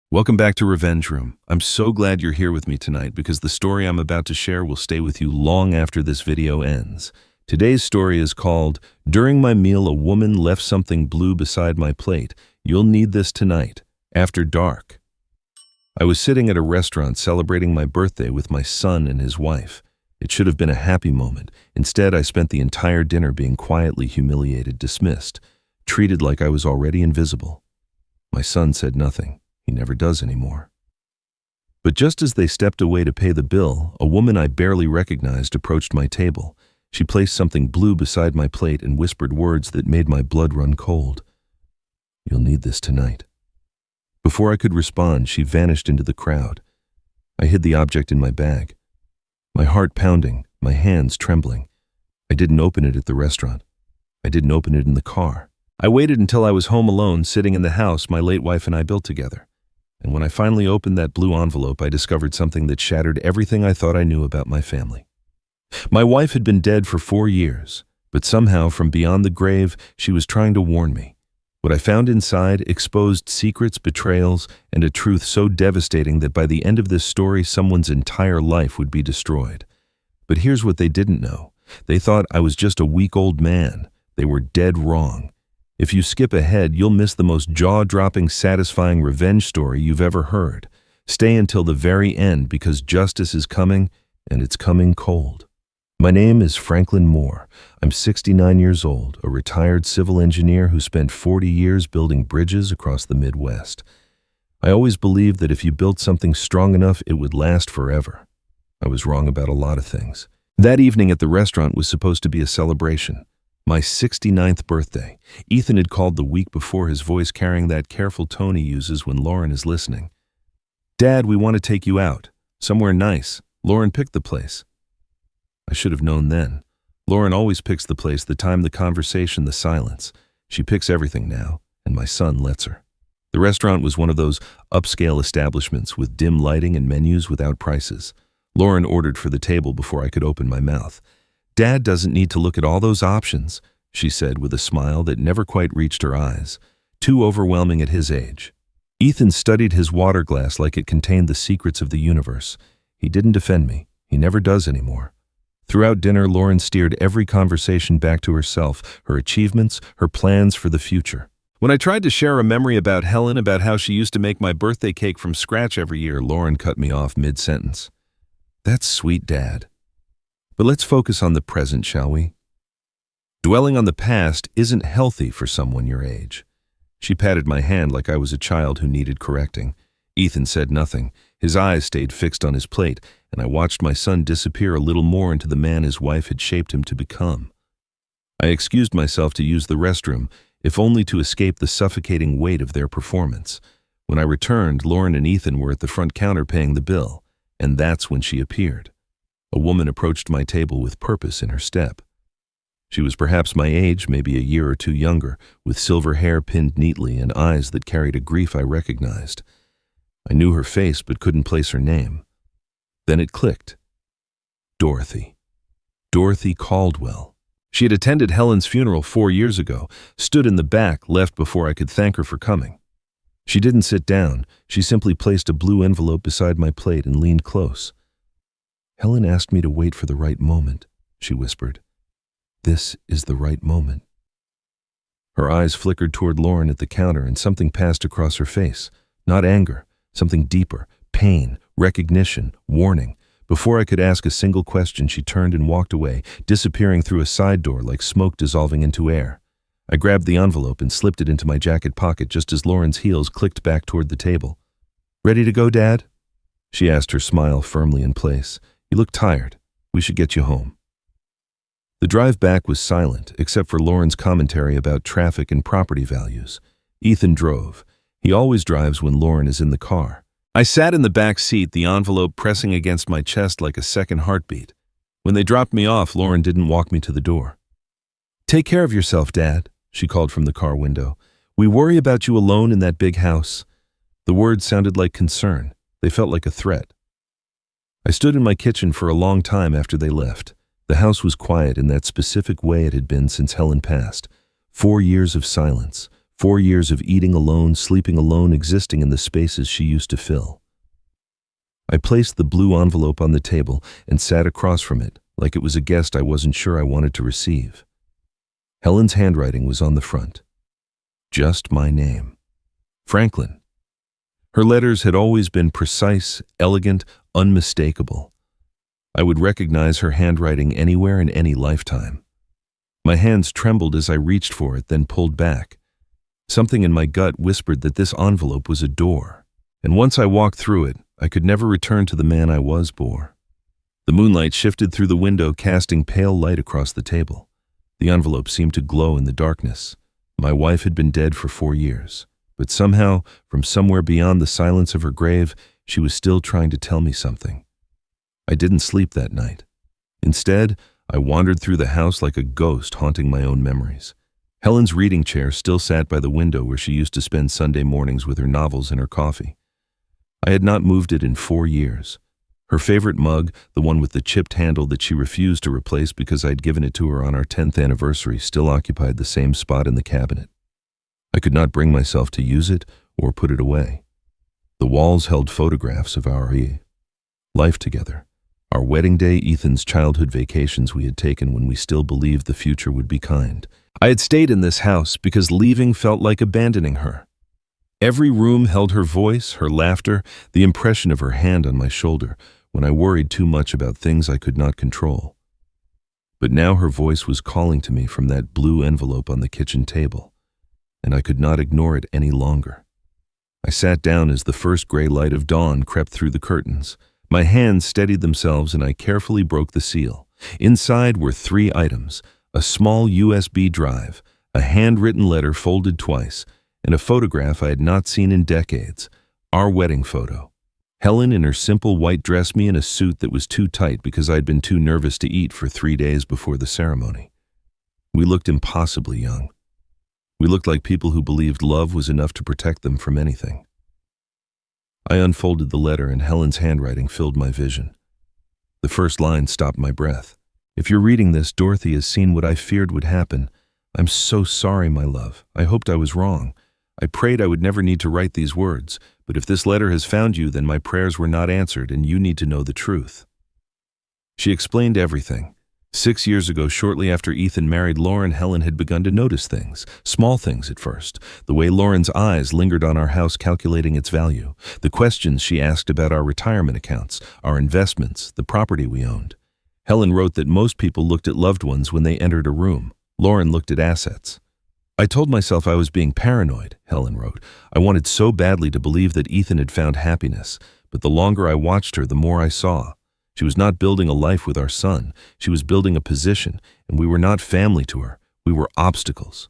Welcome back to Revenge Room. I'm so glad you're here with me tonight because the story I'm about to share will stay with you long after this video ends. Today's story is called, During My Meal a Woman Left Something Blue Beside My Plate. You'll need this tonight, after dark. I was sitting at a restaurant celebrating my birthday with my son and his wife. It should have been a happy moment. Instead, I spent the entire dinner being quietly humiliated, dismissed, treated like I was already invisible. My son said nothing. He never does anymore. But just as they stepped away to pay the bill, a woman I barely recognized approached my table. She placed something blue beside my plate and whispered words that made my blood run cold. "You'll need this tonight." Before I could respond, she vanished into the crowd. I hid the object in my bag, my heart pounding, my hands trembling. I didn't open it at the restaurant. I didn't open it in the car. I waited until I was home alone, sitting in the house my late wife and I built together. And when I finally opened that blue envelope, I discovered something that shattered everything I thought I knew about my family. My wife had been dead for 4 years, but somehow from beyond the grave, she was trying to warn me. What I found inside exposed secrets, betrayals, and a truth so devastating that by the end of this story, someone's entire life would be destroyed. But here's what they didn't know. They thought I was just a weak old man. They were dead wrong. If you skip ahead, you'll miss the most jaw-dropping, satisfying revenge story you've ever heard. Stay until the very end because justice is coming, and it's coming cold. My name is Franklin Moore. I'm 69 years old, a retired civil engineer who spent 40 years building bridges across the Midwest. I always believed that if you built something strong enough, it would last forever. I was wrong about a lot of things. That evening at the restaurant was supposed to be a celebration. My 69th birthday. Ethan had called the week before, his voice carrying that careful tone he uses when Lauren is listening. "Dad, we want to take you out. Somewhere nice. Lauren picked the place." I should have known then. Lauren always picks the place, the time, the conversation, the silence. She picks everything now, and my son lets her. The restaurant was one of those upscale establishments with dim lighting and menus without prices. Lauren ordered for the table before I could open my mouth. "Dad doesn't need to look at all those options," she said with a smile that never quite reached her eyes. Too overwhelming at his age. Ethan studied his water glass like it contained the secrets of the universe. He didn't defend me. He never does anymore. Throughout dinner, Lauren steered every conversation back to herself, her achievements, her plans for the future. When I tried to share a memory about Helen, about how she used to make my birthday cake from scratch every year, Lauren cut me off mid-sentence. "That's sweet, Dad. But let's focus on the present, shall we? Dwelling on the past isn't healthy for someone your age." She patted my hand like I was a child who needed correcting. Ethan said nothing. His eyes stayed fixed on his plate, and I watched my son disappear a little more into the man his wife had shaped him to become. I excused myself to use the restroom, if only to escape the suffocating weight of their performance. When I returned, Lauren and Ethan were at the front counter paying the bill, and that's when she appeared. A woman approached my table with purpose in her step. She was perhaps my age, maybe a year or two younger, with silver hair pinned neatly and eyes that carried a grief I recognized. I knew her face but couldn't place her name. Then it clicked. Dorothy. Dorothy Caldwell. She had attended Helen's funeral 4 years ago, stood in the back, left before I could thank her for coming. She didn't sit down. She simply placed a blue envelope beside my plate and leaned close. "Helen asked me to wait for the right moment," she whispered. "This is the right moment." Her eyes flickered toward Lauren at the counter and something passed across her face. Not anger, something deeper, pain, recognition, warning. Before I could ask a single question, she turned and walked away, disappearing through a side door like smoke dissolving into air. I grabbed the envelope and slipped it into my jacket pocket just as Lauren's heels clicked back toward the table. "Ready to go, Dad?" she asked, her smile firmly in place. "You look tired. We should get you home." The drive back was silent, except for Lauren's commentary about traffic and property values. Ethan drove. He always drives when Lauren is in the car. I sat in the back seat, the envelope pressing against my chest like a second heartbeat. When they dropped me off, Lauren didn't walk me to the door. "Take care of yourself, Dad," she called from the car window. "We worry about you alone in that big house." The words sounded like concern. They felt like a threat. I stood in my kitchen for a long time after they left. The house was quiet in that specific way it had been since Helen passed. 4 years of silence. 4 years of eating alone, sleeping alone, existing in the spaces she used to fill. I placed the blue envelope on the table and sat across from it, like it was a guest I wasn't sure I wanted to receive. Helen's handwriting was on the front. Just my name. Franklin. Her letters had always been precise, elegant, unmistakable. I would recognize her handwriting anywhere in any lifetime. My hands trembled as I reached for it, then pulled back. Something in my gut whispered that this envelope was a door, and once I walked through it, I could never return to the man I was before. The moonlight shifted through the window, casting pale light across the table. The envelope seemed to glow in the darkness. My wife had been dead for 4 years, but somehow, from somewhere beyond the silence of her grave, she was still trying to tell me something. I didn't sleep that night. Instead, I wandered through the house like a ghost, haunting my own memories. Helen's reading chair still sat by the window where she used to spend Sunday mornings with her novels and her coffee. I had not moved it in 4 years. Her favorite mug, the one with the chipped handle that she refused to replace because I'd given it to her on our 10th anniversary, still occupied the same spot in the cabinet. I could not bring myself to use it or put it away. The walls held photographs of our life together. Our wedding day, Ethan's childhood vacations we had taken when we still believed the future would be kind. I had stayed in this house because leaving felt like abandoning her. Every room held her voice, her laughter, the impression of her hand on my shoulder when I worried too much about things I could not control. But now her voice was calling to me from that blue envelope on the kitchen table, and I could not ignore it any longer. I sat down as the first gray light of dawn crept through the curtains. My hands steadied themselves and I carefully broke the seal. Inside were 3 items: a small USB drive, a handwritten letter folded twice, and a photograph I had not seen in decades, our wedding photo. Helen in her simple white dress, me in a suit that was too tight because I'd been too nervous to eat for 3 days before the ceremony. We looked impossibly young. We looked like people who believed love was enough to protect them from anything. I unfolded the letter and Helen's handwriting filled my vision. The first line stopped my breath. If you're reading this, Dorothy has seen what I feared would happen. I'm so sorry, my love. I hoped I was wrong. I prayed I would never need to write these words, but if this letter has found you, then my prayers were not answered and you need to know the truth. She explained everything. 6 years ago, shortly after Ethan married Lauren, Helen had begun to notice things, small things at first. The way Lauren's eyes lingered on our house, calculating its value. The questions she asked about our retirement accounts, our investments, the property we owned. Helen wrote that most people looked at loved ones when they entered a room. Lauren looked at assets. I told myself I was being paranoid, Helen wrote. I wanted so badly to believe that Ethan had found happiness, but the longer I watched her, the more I saw. She was not building a life with our son. She was building a position, and we were not family to her. We were obstacles.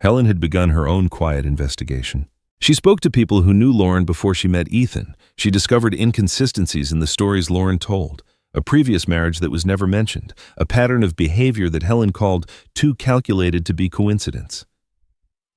Helen had begun her own quiet investigation. She spoke to people who knew Lauren before she met Ethan. She discovered inconsistencies in the stories Lauren told. A previous marriage that was never mentioned, a pattern of behavior that Helen called too calculated to be coincidence.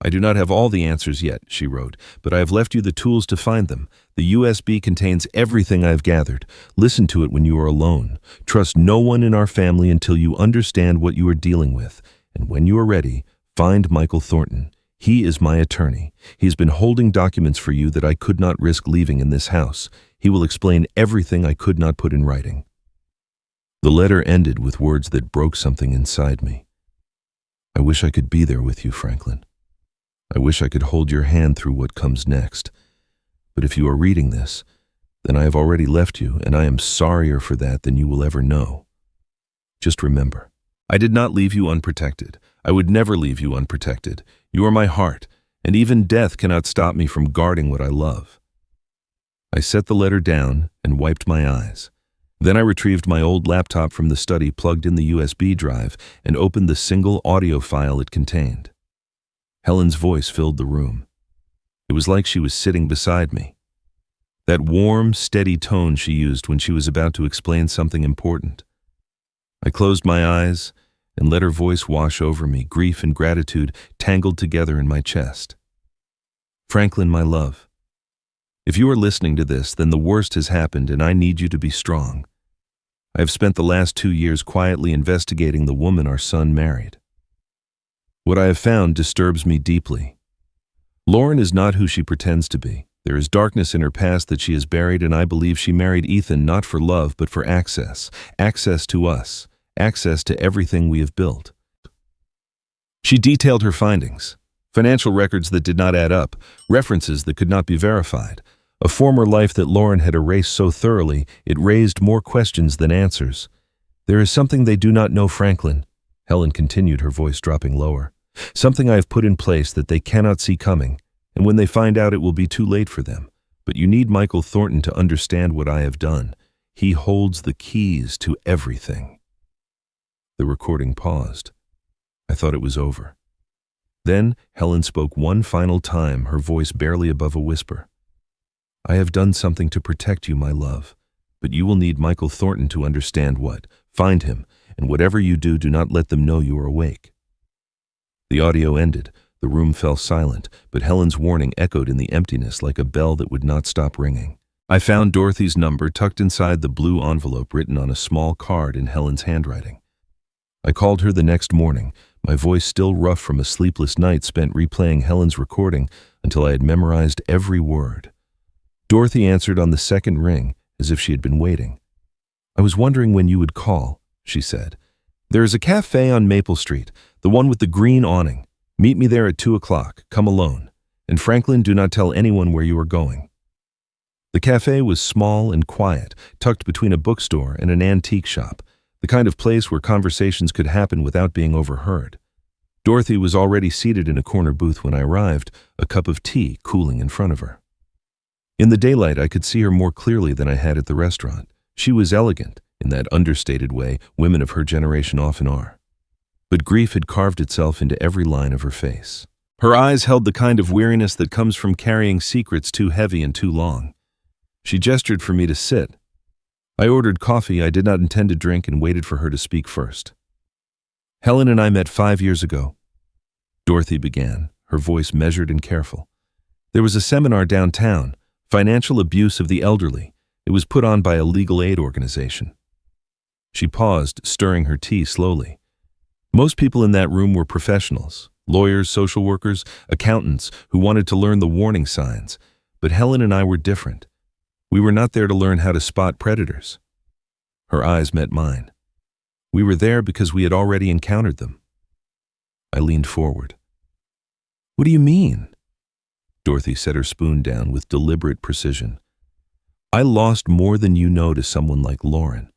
I do not have all the answers yet, she wrote, but I have left you the tools to find them. The USB contains everything I have gathered. Listen to it when you are alone. Trust no one in our family until you understand what you are dealing with. And when you are ready, find Michael Thornton. He is my attorney. He has been holding documents for you that I could not risk leaving in this house. He will explain everything I could not put in writing. The letter ended with words that broke something inside me. I wish I could be there with you, Franklin. I wish I could hold your hand through what comes next. But if you are reading this, then I have already left you, and I am sorrier for that than you will ever know. Just remember, I did not leave you unprotected. I would never leave you unprotected. You are my heart, and even death cannot stop me from guarding what I love. I set the letter down and wiped my eyes. Then I retrieved my old laptop from the study, plugged in the USB drive, and opened the single audio file it contained. Helen's voice filled the room. It was like she was sitting beside me. That warm, steady tone she used when she was about to explain something important. I closed my eyes and let her voice wash over me, grief and gratitude tangled together in my chest. Franklin, my love, if you are listening to this, then the worst has happened and I need you to be strong. I have spent the last 2 years quietly investigating the woman our son married. What I have found disturbs me deeply. Lauren is not who she pretends to be. There is darkness in her past that she has buried, and I believe she married Ethan not for love but for access. Access to us. Access to everything we have built. She detailed her findings. Financial records that did not add up, references that could not be verified, a former life that Lauren had erased so thoroughly it raised more questions than answers. There is something they do not know, Franklin, Helen continued, her voice dropping lower. Something I have put in place that they cannot see coming, and when they find out it will be too late for them. But you need Michael Thornton to understand what I have done. He holds the keys to everything. The recording paused. I thought it was over. Then Helen spoke one final time, her voice barely above a whisper. I have done something to protect you, my love, but you will need Michael Thornton to understand what. Find him, and whatever you do, do not let them know you are awake. The audio ended. The room fell silent, but Helen's warning echoed in the emptiness like a bell that would not stop ringing. I found Dorothy's number tucked inside the blue envelope written on a small card in Helen's handwriting. I called her the next morning, my voice still rough from a sleepless night spent replaying Helen's recording until I had memorized every word. Dorothy answered on the second ring, as if she had been waiting. I was wondering when you would call, she said. There is a cafe on Maple Street, the one with the green awning. Meet me there at 2 o'clock. Come alone. And Franklin, do not tell anyone where you are going. The cafe was small and quiet, tucked between a bookstore and an antique shop, the kind of place where conversations could happen without being overheard. Dorothy was already seated in a corner booth when I arrived, a cup of tea cooling in front of her. In the daylight, I could see her more clearly than I had at the restaurant. She was elegant, in that understated way women of her generation often are. But grief had carved itself into every line of her face. Her eyes held the kind of weariness that comes from carrying secrets too heavy and too long. She gestured for me to sit. I ordered coffee I did not intend to drink and waited for her to speak first. Helen and I met 5 years ago. Dorothy began, her voice measured and careful. There was a seminar downtown, Financial Abuse of the Elderly. It was put on by a legal aid organization. She paused, stirring her tea slowly. Most people in that room were professionals, lawyers, social workers, accountants who wanted to learn the warning signs. But Helen and I were different. We were not there to learn how to spot predators. Her eyes met mine. We were there because we had already encountered them. I leaned forward. What do you mean? Dorothy set her spoon down with deliberate precision. I lost more than you know to someone like Lauren.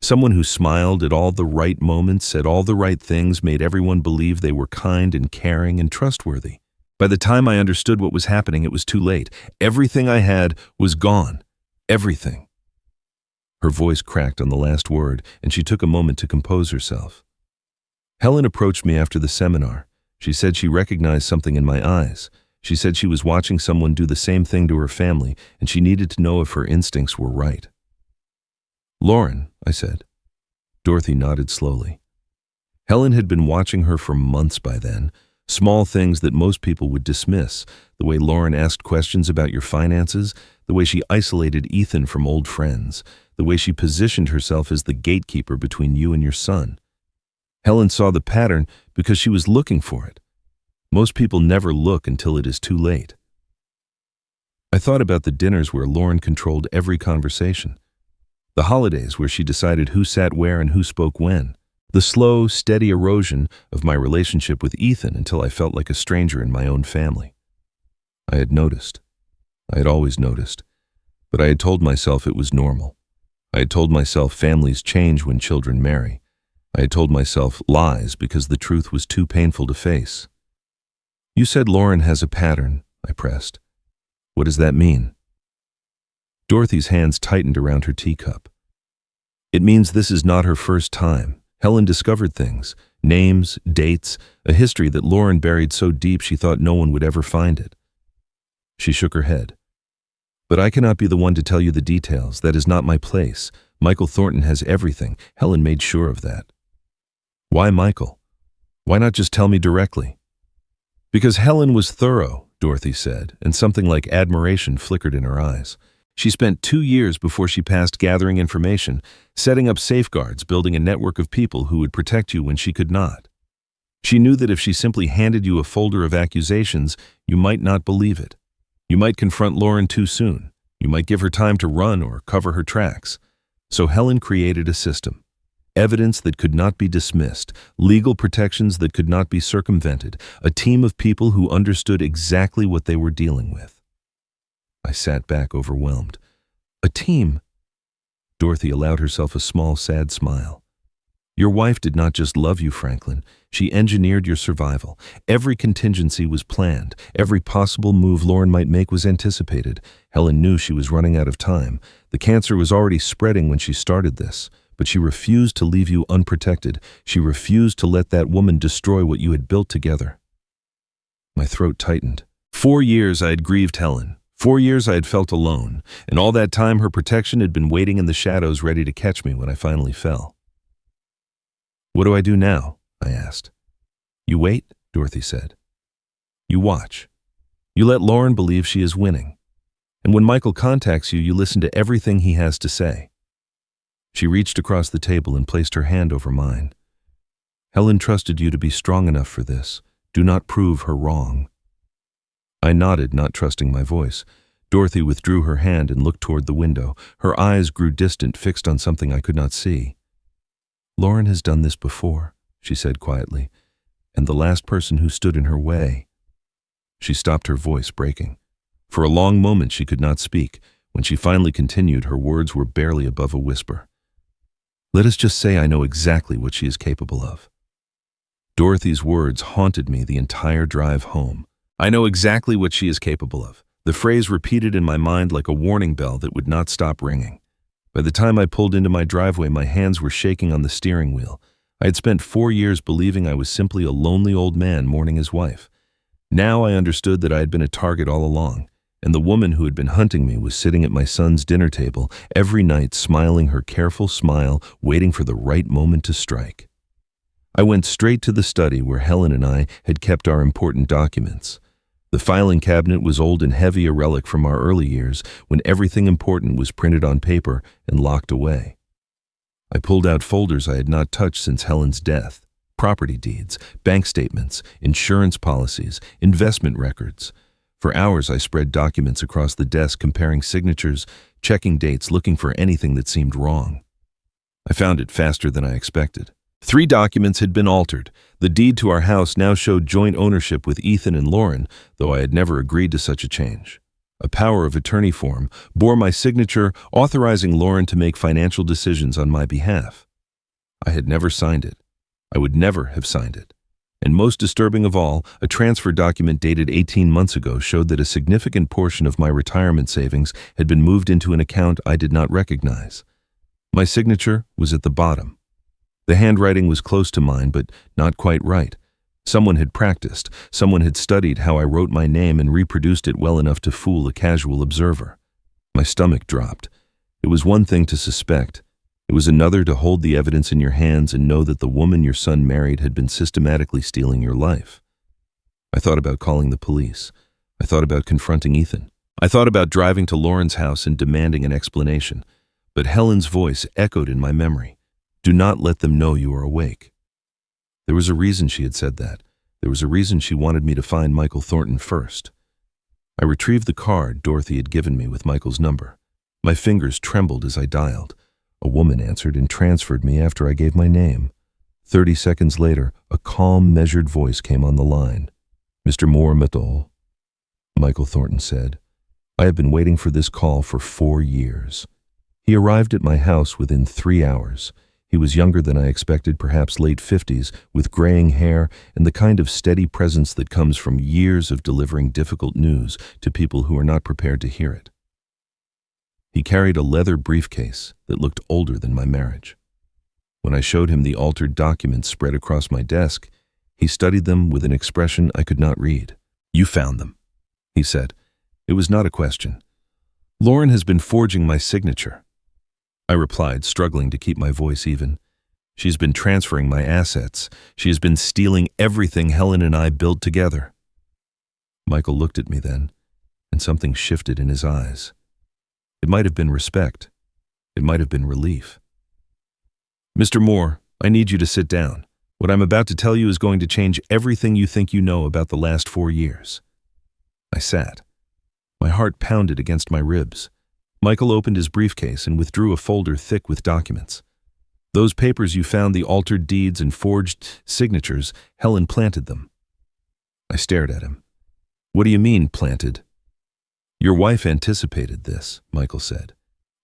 Someone who smiled at all the right moments, said all the right things, made everyone believe they were kind and caring and trustworthy. By the time I understood what was happening, it was too late. Everything I had was gone. Everything. Her voice cracked on the last word, and she took a moment to compose herself. Helen approached me after the seminar. She said she recognized something in my eyes. She said she was watching someone do the same thing to her family, and she needed to know if her instincts were right. Lauren, I said. Dorothy nodded slowly. Helen had been watching her for months by then. Small things that most people would dismiss, the way Lauren asked questions about your finances, the way she isolated Ethan from old friends, the way she positioned herself as the gatekeeper between you and your son. Helen saw the pattern because she was looking for it. Most people never look until it is too late. I thought about the dinners where Lauren controlled every conversation, the holidays where she decided who sat where and who spoke when, the slow, steady erosion of my relationship with Ethan until I felt like a stranger in my own family. I had noticed. I had always noticed. But I had told myself it was normal. I had told myself families change when children marry. I had told myself lies because the truth was too painful to face. You said Lauren has a pattern, I pressed. What does that mean? Dorothy's hands tightened around her teacup. It means this is not her first time. Helen discovered things, names, dates, a history that Lauren buried so deep she thought no one would ever find it. She shook her head. But I cannot be the one to tell you the details. That is not my place. Michael Thornton has everything. Helen made sure of that. Why Michael? Why not just tell me directly? Because Helen was thorough, Dorothy said, and something like admiration flickered in her eyes. She spent 2 years before she passed gathering information, setting up safeguards, building a network of people who would protect you when she could not. She knew that if she simply handed you a folder of accusations, you might not believe it. You might confront Lauren too soon. You might give her time to run or cover her tracks. So Helen created a system. Evidence that could not be dismissed, legal protections that could not be circumvented, a team of people who understood exactly what they were dealing with. I sat back overwhelmed. A team? Dorothy allowed herself a small, sad smile. Your wife did not just love you, Franklin. She engineered your survival. Every contingency was planned. Every possible move Lauren might make was anticipated. Helen knew she was running out of time. The cancer was already spreading when she started this. But she refused to leave you unprotected. She refused to let that woman destroy what you had built together. My throat tightened. 4 years I had grieved Helen. 4 years I had felt alone. And all that time her protection had been waiting in the shadows ready to catch me when I finally fell. What do I do now? I asked. You wait, Dorothy said. You watch. You let Lauren believe she is winning. And when Michael contacts you, you listen to everything he has to say. She reached across the table and placed her hand over mine. Helen trusted you to be strong enough for this. Do not prove her wrong. I nodded, not trusting my voice. Dorothy withdrew her hand and looked toward the window. Her eyes grew distant, fixed on something I could not see. Lauren has done this before, she said quietly, and the last person who stood in her way. She stopped, her voice breaking. For a long moment she could not speak. When she finally continued, her words were barely above a whisper. Let us just say I know exactly what she is capable of. Dorothy's words haunted me the entire drive home. I know exactly what she is capable of. The phrase repeated in my mind like a warning bell that would not stop ringing. By the time I pulled into my driveway, my hands were shaking on the steering wheel. I had spent 4 years believing I was simply a lonely old man mourning his wife. Now I understood that I had been a target all along. And the woman who had been hunting me was sitting at my son's dinner table every night, smiling her careful smile, waiting for the right moment to strike. I went straight to the study where Helen and I had kept our important documents. The filing cabinet was old and heavy, a relic from our early years when everything important was printed on paper and locked away. I pulled out folders I had not touched since Helen's death: property deeds, bank statements, insurance policies, investment records. For hours I spread documents across the desk, comparing signatures, checking dates, looking for anything that seemed wrong. I found it faster than I expected. 3 documents had been altered. The deed to our house now showed joint ownership with Ethan and Lauren, though I had never agreed to such a change. A power of attorney form bore my signature, authorizing Lauren to make financial decisions on my behalf. I had never signed it. I would never have signed it. And most disturbing of all, a transfer document dated 18 months ago showed that a significant portion of my retirement savings had been moved into an account I did not recognize. My signature was at the bottom. The handwriting was close to mine, but not quite right. Someone had practiced. Someone had studied how I wrote my name and reproduced it well enough to fool a casual observer. My stomach dropped. It was one thing to suspect. It was another to hold the evidence in your hands and know that the woman your son married had been systematically stealing your life. I thought about calling the police. I thought about confronting Ethan. I thought about driving to Lauren's house and demanding an explanation. But Helen's voice echoed in my memory. Do not let them know you are awake. There was a reason she had said that. There was a reason she wanted me to find Michael Thornton first. I retrieved the card Dorothy had given me with Michael's number. My fingers trembled as I dialed. A woman answered and transferred me after I gave my name. 30 seconds later, a calm, measured voice came on the line. Mr. Moore Matol. Michael Thornton said, I have been waiting for this call for 4 years. He arrived at my house within 3 hours. He was younger than I expected, perhaps late 50s, with graying hair and the kind of steady presence that comes from years of delivering difficult news to people who are not prepared to hear it. He carried a leather briefcase that looked older than my marriage. When I showed him the altered documents spread across my desk, he studied them with an expression I could not read. You found them, he said. It was not a question. Lauren has been forging my signature. I replied, struggling to keep my voice even. She's been transferring my assets. She has been stealing everything Helen and I built together. Michael looked at me then, and something shifted in his eyes. It might have been respect. It might have been relief. Mr. Moore, I need you to sit down. What I'm about to tell you is going to change everything you think you know about the last 4 years." I sat. My heart pounded against my ribs. Michael opened his briefcase and withdrew a folder thick with documents. "Those papers you found, the altered deeds and forged signatures, Helen planted them." I stared at him. "What do you mean, planted?" "Your wife anticipated this," Michael said.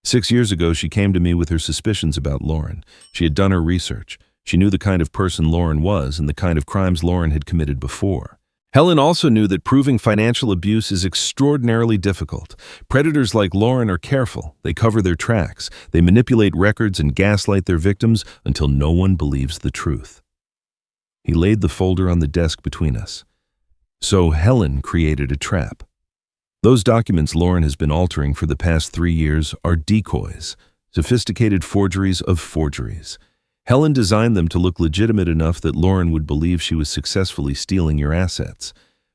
6 years ago, she came to me with her suspicions about Lauren. She had done her research. She knew the kind of person Lauren was and the kind of crimes Lauren had committed before. Helen also knew that proving financial abuse is extraordinarily difficult. Predators like Lauren are careful. They cover their tracks. They manipulate records and gaslight their victims until no one believes the truth. He laid the folder on the desk between us. "So Helen created a trap. Those documents Lauren has been altering for the past 3 years are decoys, sophisticated forgeries of forgeries. Helen designed them to look legitimate enough that Lauren would believe she was successfully stealing your assets.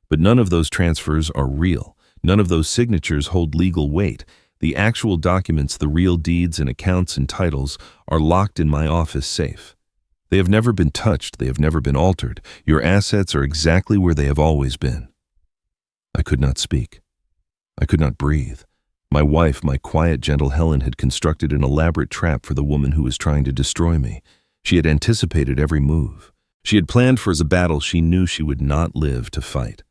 But none of those transfers are real. None of those signatures hold legal weight. The actual documents, the real deeds and accounts and titles, are locked in my office safe. They have never been touched. They have never been altered. Your assets are exactly where they have always been." I could not speak. I could not breathe. My wife, my quiet, gentle Helen, had constructed an elaborate trap for the woman who was trying to destroy me. She had anticipated every move. She had planned for a battle she knew she would not live to fight.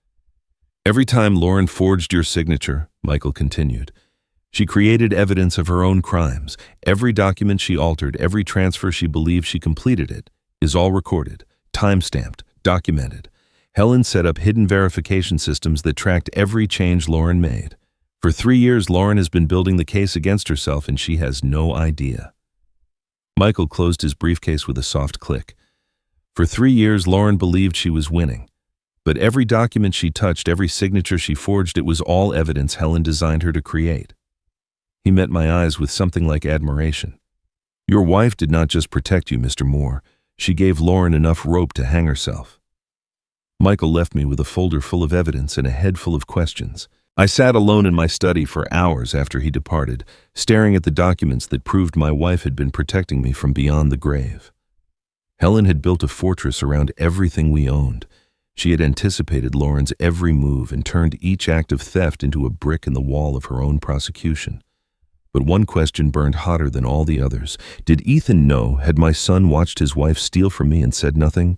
"Every time Lauren forged your signature," Michael continued, "she created evidence of her own crimes. Every document she altered, every transfer she believed she completed it, is all recorded, time-stamped, documented. Helen set up hidden verification systems that tracked every change Lauren made. For 3 years, Lauren has been building the case against herself, and she has no idea." Michael closed his briefcase with a soft click. "For 3 years, Lauren believed she was winning. But every document she touched, every signature she forged, it was all evidence Helen designed her to create." He met my eyes with something like admiration. "Your wife did not just protect you, Mr. Moore. She gave Lauren enough rope to hang herself." Michael left me with a folder full of evidence and a head full of questions. I sat alone in my study for hours after he departed, staring at the documents that proved my wife had been protecting me from beyond the grave. Helen had built a fortress around everything we owned. She had anticipated Lauren's every move and turned each act of theft into a brick in the wall of her own prosecution. But one question burned hotter than all the others. Did Ethan know? Had my son watched his wife steal from me and said nothing?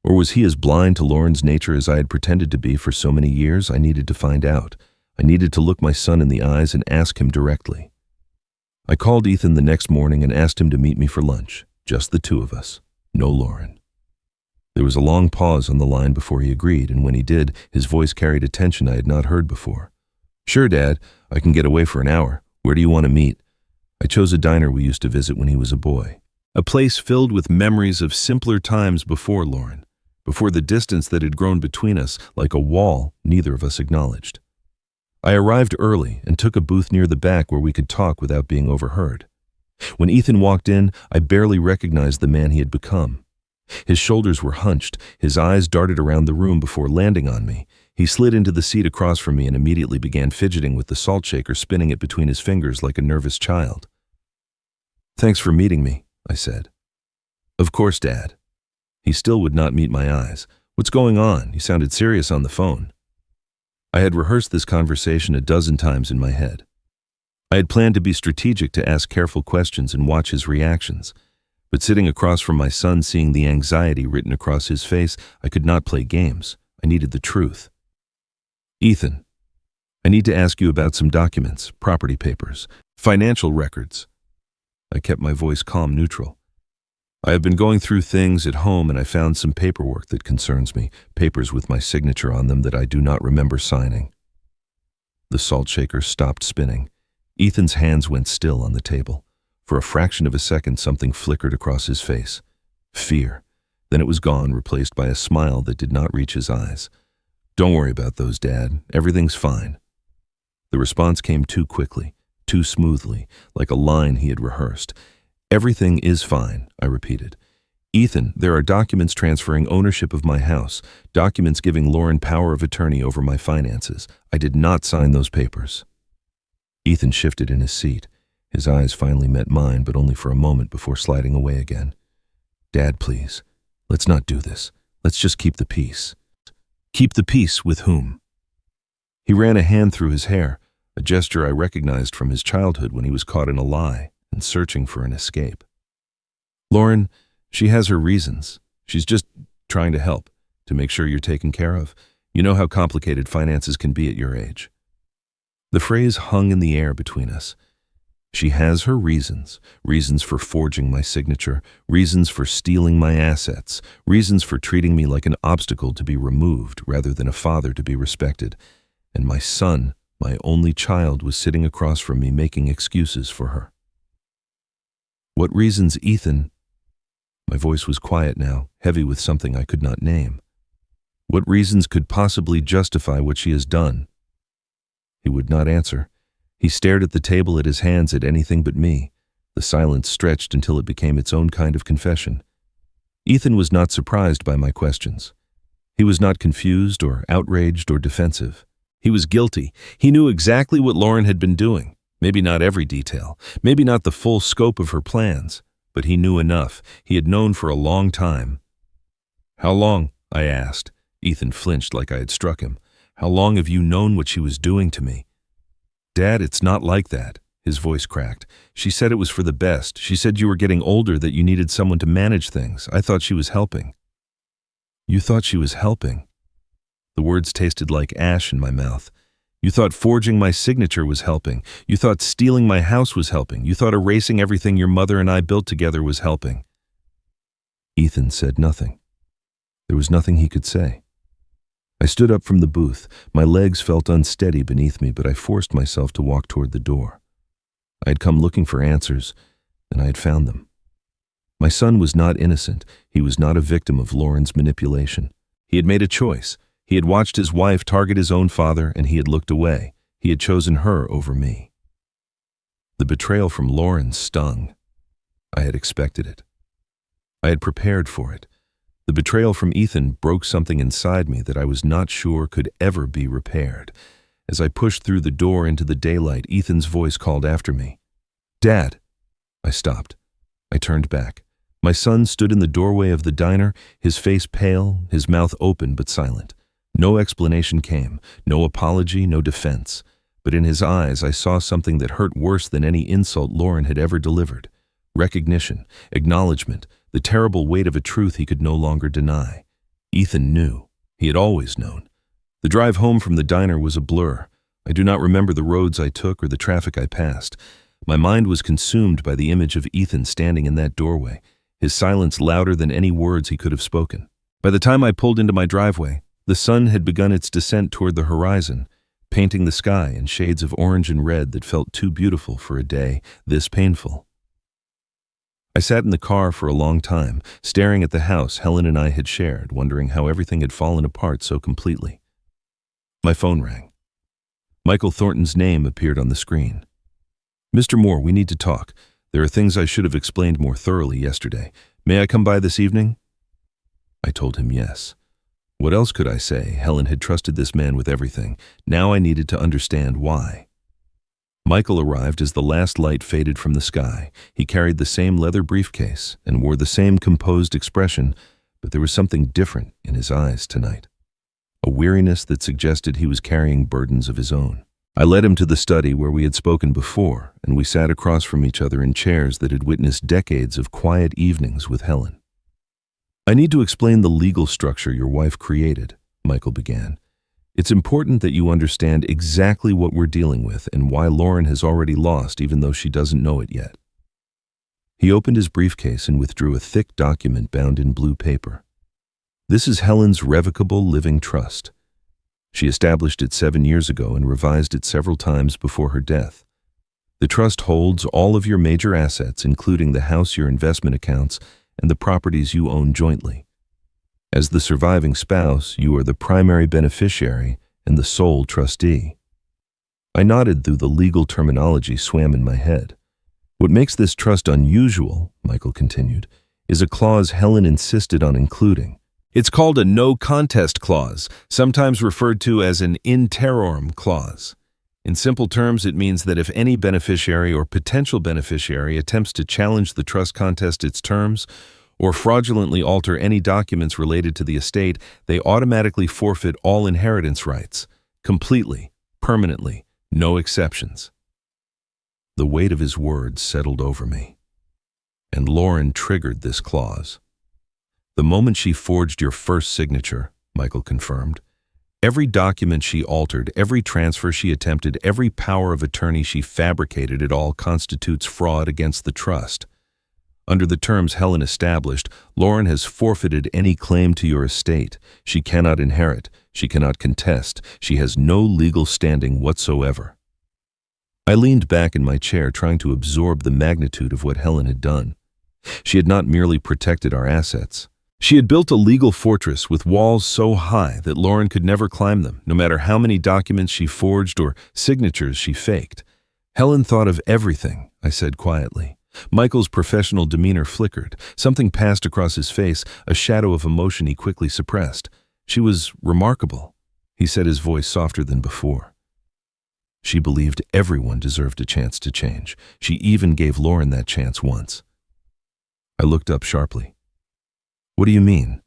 Or was he as blind to Lauren's nature as I had pretended to be for so many years? I needed to find out. I needed to look my son in the eyes and ask him directly. I called Ethan the next morning and asked him to meet me for lunch. Just the two of us. No Lauren. There was a long pause on the line before he agreed, and when he did, his voice carried a tension I had not heard before. "Sure, Dad. I can get away for an hour. Where do you want to meet?" I chose a diner we used to visit when he was a boy. A place filled with memories of simpler times before Lauren, before the distance that had grown between us like a wall neither of us acknowledged. I arrived early and took a booth near the back where we could talk without being overheard. When Ethan walked in, I barely recognized the man he had become. His shoulders were hunched, his eyes darted around the room before landing on me. He slid into the seat across from me and immediately began fidgeting with the salt shaker, spinning it between his fingers like a nervous child. "Thanks for meeting me," I said. "Of course, Dad." He still would not meet my eyes. "What's going on? You sounded serious on the phone." I had rehearsed this conversation a dozen times in my head. I had planned to be strategic, to ask careful questions and watch his reactions. But sitting across from my son, seeing the anxiety written across his face, I could not play games. I needed the truth. "Ethan, I need to ask you about some documents, property papers, financial records." I kept my voice calm, neutral. "I have been going through things at home and I found some paperwork that concerns me, papers with my signature on them that I do not remember signing." The salt shaker stopped spinning. Ethan's hands went still on the table. For a fraction of a second, something flickered across his face. Fear. Then it was gone, replaced by a smile that did not reach his eyes. "Don't worry about those, Dad. Everything's fine." The response came too quickly, too smoothly, like a line he had rehearsed. "Everything is fine," I repeated. "Ethan, there are documents transferring ownership of my house, documents giving Lauren power of attorney over my finances. I did not sign those papers." Ethan shifted in his seat. His eyes finally met mine, but only for a moment before sliding away again. "Dad, please. Let's not do this. Let's just keep the peace. Keep the peace with whom? He ran a hand through his hair, a gesture I recognized from his childhood when he was caught in a lie and searching for an escape. Lauren, she has her reasons. She's just trying to help, to make sure you're taken care of. You know how complicated finances can be at your age. The phrase hung in the air between us. She has her reasons, reasons for forging my signature, reasons for stealing my assets, reasons for treating me like an obstacle to be removed rather than a father to be respected. And my son, my only child, was sitting across from me making excuses for her. What reasons, Ethan? My voice was quiet now, heavy with something I could not name. What reasons could possibly justify what she has done? He would not answer. He stared at the table, at his hands, at anything but me. The silence stretched until it became its own kind of confession. Ethan was not surprised by my questions. He was not confused or outraged or defensive. He was guilty. He knew exactly what Lauren had been doing. Maybe not every detail, maybe not the full scope of her plans, but he knew enough. He had known for a long time. How long? I asked. Ethan flinched like I had struck him. How long have you known what she was doing to me? Dad, it's not like that. His voice cracked. She said it was for the best. She said you were getting older, that you needed someone to manage things. I thought she was helping. You thought she was helping? The words tasted like ash in my mouth. You thought forging my signature was helping. You thought stealing my house was helping. You thought erasing everything your mother and I built together was helping. Ethan said nothing. There was nothing he could say. I stood up from the booth. My legs felt unsteady beneath me, but I forced myself to walk toward the door. I had come looking for answers, and I had found them. My son was not innocent. He was not a victim of Lauren's manipulation. He had made a choice. He had watched his wife target his own father, and he had looked away. He had chosen her over me. The betrayal from Lauren stung. I had expected it. I had prepared for it. The betrayal from Ethan broke something inside me that I was not sure could ever be repaired. As I pushed through the door into the daylight, Ethan's voice called after me. Dad! I stopped. I turned back. My son stood in the doorway of the diner, his face pale, his mouth open but silent. No explanation came, no apology, no defense. But in his eyes I saw something that hurt worse than any insult Lauren had ever delivered. Recognition, acknowledgement, the terrible weight of a truth he could no longer deny. Ethan knew. He had always known. The drive home from the diner was a blur. I do not remember the roads I took or the traffic I passed. My mind was consumed by the image of Ethan standing in that doorway, his silence louder than any words he could have spoken. By the time I pulled into my driveway, the sun had begun its descent toward the horizon, painting the sky in shades of orange and red that felt too beautiful for a day this painful. I sat in the car for a long time, staring at the house Helen and I had shared, wondering how everything had fallen apart so completely. My phone rang. Michael Thornton's name appeared on the screen. Mr. Moore, we need to talk. There are things I should have explained more thoroughly yesterday. May I come by this evening? I told him yes. What else could I say? Helen had trusted this man with everything. Now I needed to understand why. Michael arrived as the last light faded from the sky. He carried the same leather briefcase and wore the same composed expression, but there was something different in his eyes tonight. A weariness that suggested he was carrying burdens of his own. I led him to the study where we had spoken before, and we sat across from each other in chairs that had witnessed decades of quiet evenings with Helen. I need to explain the legal structure your wife created, Michael began. It's important that you understand exactly what we're dealing with and why Lauren has already lost even though she doesn't know it yet. He opened his briefcase and withdrew a thick document bound in blue paper. This is Helen's revocable living trust. She established it 7 years ago and revised it several times before her death. The trust holds all of your major assets, including the house, your investment accounts, and the properties you own jointly. As the surviving spouse, you are the primary beneficiary and the sole trustee. I nodded through the legal terminology swam in my head. What makes this trust unusual, Michael continued, is a clause Helen insisted on including. It's called a no contest clause, sometimes referred to as an in terrorem clause. In simple terms, it means that if any beneficiary or potential beneficiary attempts to challenge the trust contest its terms, or fraudulently alter any documents related to the estate, they automatically forfeit all inheritance rights, completely, permanently, no exceptions. The weight of his words settled over me, and Lauren triggered this clause. The moment she forged your first signature, Michael confirmed, every document she altered, every transfer she attempted, every power of attorney she fabricated, it all constitutes fraud against the trust. Under the terms Helen established, Lauren has forfeited any claim to your estate. She cannot inherit. She cannot contest. She has no legal standing whatsoever. I leaned back in my chair, trying to absorb the magnitude of what Helen had done. She had not merely protected our assets. She had built a legal fortress with walls so high that Lauren could never climb them, no matter how many documents she forged or signatures she faked. Helen thought of everything, I said quietly. Michael's professional demeanor flickered. Something passed across his face, a shadow of emotion he quickly suppressed. She was remarkable, he said, his voice softer than before. She believed everyone deserved a chance to change. She even gave Lauren that chance once. I looked up sharply. What do you mean?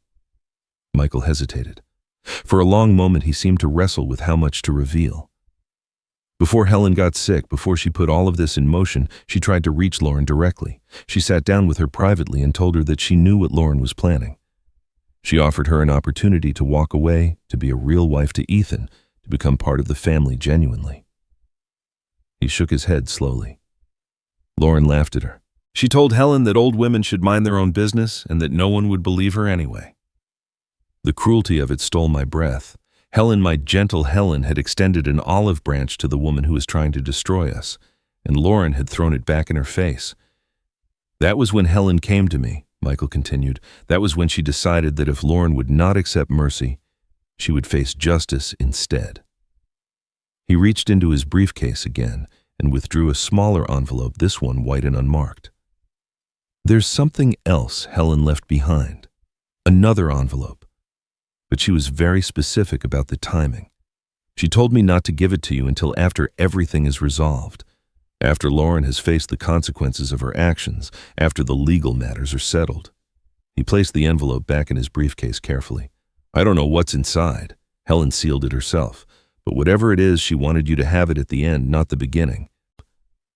Michael hesitated. For a long moment he seemed to wrestle with how much to reveal. Before Helen got sick, before she put all of this in motion, she tried to reach Lauren directly. She sat down with her privately and told her that she knew what Lauren was planning. She offered her an opportunity to walk away, to be a real wife to Ethan, to become part of the family genuinely. He shook his head slowly. Lauren laughed at her. She told Helen that old women should mind their own business and that no one would believe her anyway. The cruelty of it stole my breath. Helen, my gentle Helen, had extended an olive branch to the woman who was trying to destroy us, and Lauren had thrown it back in her face. That was when Helen came to me, Michael continued. That was when she decided that if Lauren would not accept mercy, she would face justice instead. He reached into his briefcase again and withdrew a smaller envelope, this one white and unmarked. There's something else Helen left behind. Another envelope. But she was very specific about the timing. She told me not to give it to you until after everything is resolved, after Lauren has faced the consequences of her actions, after the legal matters are settled. He placed the envelope back in his briefcase carefully. I don't know what's inside. Helen sealed it herself. But whatever it is, she wanted you to have it at the end, not the beginning.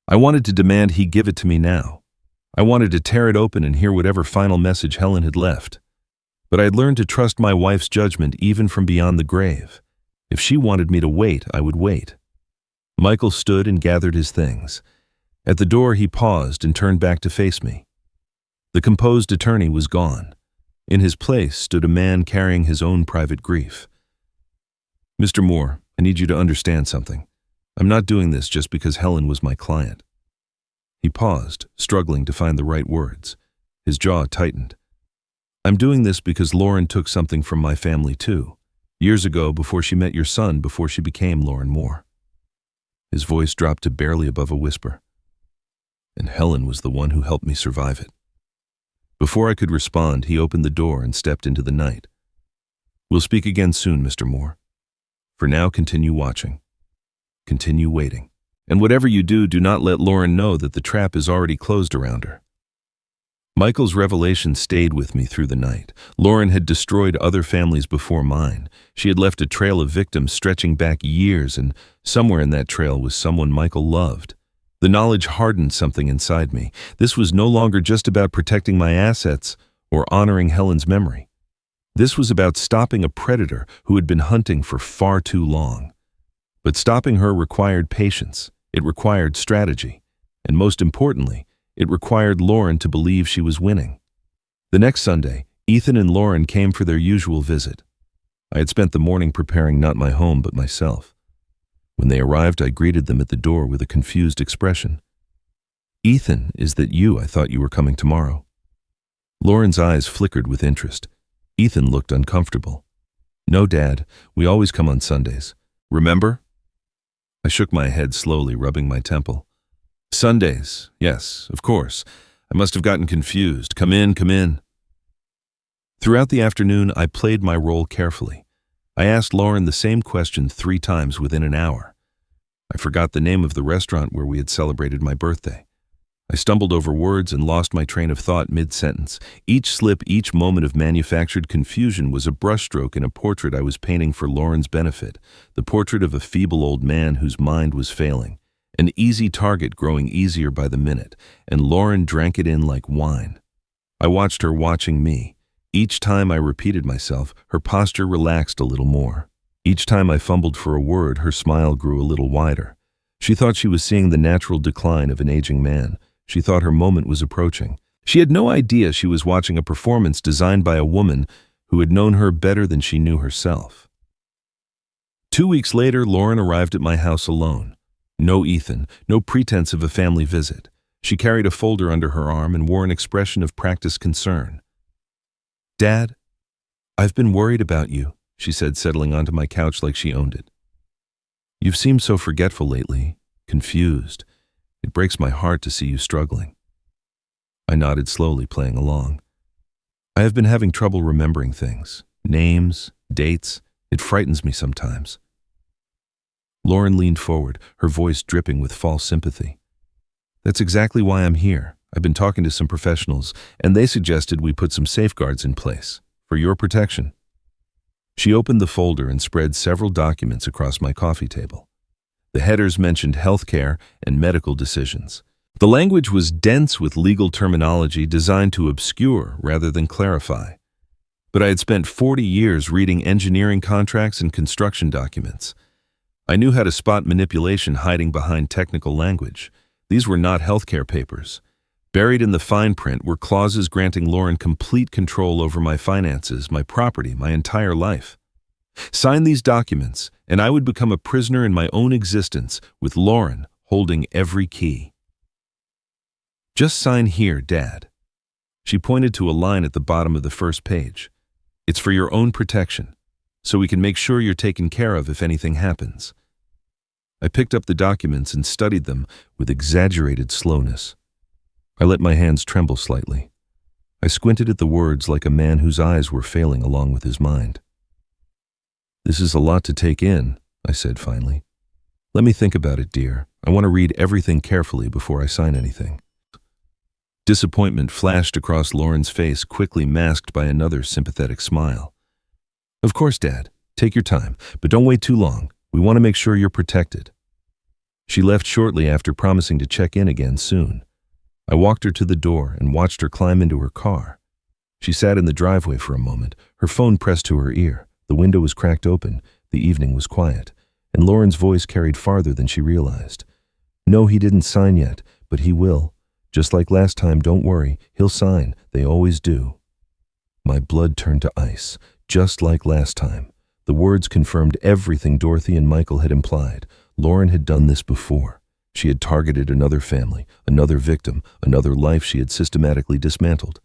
I wanted to demand he give it to me now. I wanted to tear it open and hear whatever final message Helen had left. But I'd learned to trust my wife's judgment even from beyond the grave. If she wanted me to wait, I would wait. Michael stood and gathered his things. At the door he paused and turned back to face me. The composed attorney was gone. In his place stood a man carrying his own private grief. Mr. Moore, I need you to understand something. I'm not doing this just because Helen was my client. He paused, struggling to find the right words. His jaw tightened. I'm doing this because Lauren took something from my family too. Years ago, before she met your son, before she became Lauren Moore. His voice dropped to barely above a whisper. And Helen was the one who helped me survive it. Before I could respond, he opened the door and stepped into the night. We'll speak again soon, Mr. Moore. For now, continue watching. Continue waiting. And whatever you do, do not let Lauren know that the trap is already closed around her. Michael's revelation stayed with me through the night. Lauren had destroyed other families before mine. She had left a trail of victims stretching back years, and somewhere in that trail was someone Michael loved. The knowledge hardened something inside me. This was no longer just about protecting my assets or honoring Helen's memory. This was about stopping a predator who had been hunting for far too long. But stopping her required patience. It required strategy. And most importantly, it required Lauren to believe she was winning. The next Sunday, Ethan and Lauren came for their usual visit. I had spent the morning preparing not my home but myself. When they arrived, I greeted them at the door with a confused expression. Ethan, is that you? I thought you were coming tomorrow. Lauren's eyes flickered with interest. Ethan looked uncomfortable. No, Dad, we always come on Sundays. Remember? I shook my head slowly, rubbing my temple. Sundays, yes, of course. I must have gotten confused. Come in, come in. Throughout the afternoon, I played my role carefully. I asked Lauren the same question 3 times within an hour. I forgot the name of the restaurant where we had celebrated my birthday. I stumbled over words and lost my train of thought mid-sentence. Each slip, each moment of manufactured confusion was a brushstroke in a portrait I was painting for Lauren's benefit, the portrait of a feeble old man whose mind was failing, an easy target growing easier by the minute, and Lauren drank it in like wine. I watched her watching me. Each time I repeated myself, her posture relaxed a little more. Each time I fumbled for a word, her smile grew a little wider. She thought she was seeing the natural decline of an aging man. She thought her moment was approaching. She had no idea she was watching a performance designed by a woman who had known her better than she knew herself. 2 weeks later, Lauren arrived at my house alone. No Ethan, no pretense of a family visit. She carried a folder under her arm and wore an expression of practiced concern. "Dad, I've been worried about you," she said, settling onto my couch like she owned it. "You've seemed so forgetful lately, confused. It breaks my heart to see you struggling." I nodded slowly, playing along. "I have been having trouble remembering things, names, dates. It frightens me sometimes." Lauren leaned forward, her voice dripping with false sympathy. "That's exactly why I'm here. I've been talking to some professionals, and they suggested we put some safeguards in place, for your protection." She opened the folder and spread several documents across my coffee table. The headers mentioned healthcare and medical decisions. The language was dense with legal terminology designed to obscure rather than clarify. But I had spent 40 years reading engineering contracts and construction documents. I knew how to spot manipulation hiding behind technical language. These were not healthcare papers. Buried in the fine print were clauses granting Lauren complete control over my finances, my property, my entire life. Sign these documents, and I would become a prisoner in my own existence, with Lauren holding every key. "Just sign here, Dad." She pointed to a line at the bottom of the first page. "It's for your own protection, so we can make sure you're taken care of if anything happens." I picked up the documents and studied them with exaggerated slowness. I let my hands tremble slightly. I squinted at the words like a man whose eyes were failing along with his mind. "This is a lot to take in," I said finally. "Let me think about it, dear. I want to read everything carefully before I sign anything." Disappointment flashed across Lauren's face, quickly masked by another sympathetic smile. "Of course, Dad. Take your time, but don't wait too long. We want to make sure you're protected." She left shortly after promising to check in again soon. I walked her to the door and watched her climb into her car. She sat in the driveway for a moment, her phone pressed to her ear. The window was cracked open, the evening was quiet, and Lauren's voice carried farther than she realized. "No, he didn't sign yet, but he will. Just like last time, don't worry, he'll sign. They always do." My blood turned to ice, just like last time. The words confirmed everything Dorothy and Michael had implied. Lauren had done this before. She had targeted another family, another victim, another life she had systematically dismantled.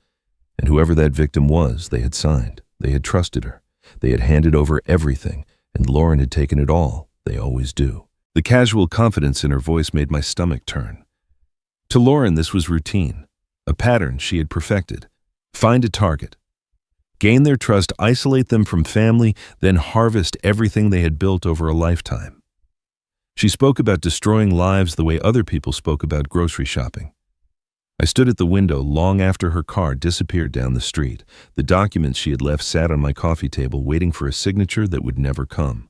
And whoever that victim was, they had signed. They had trusted her. They had handed over everything, and Lauren had taken it all. They always do. The casual confidence in her voice made my stomach turn. To Lauren, this was routine, a pattern she had perfected. Find a target, gain their trust, isolate them from family, then harvest everything they had built over a lifetime. She spoke about destroying lives the way other people spoke about grocery shopping. I stood at the window long after her car disappeared down the street. The documents she had left sat on my coffee table waiting for a signature that would never come.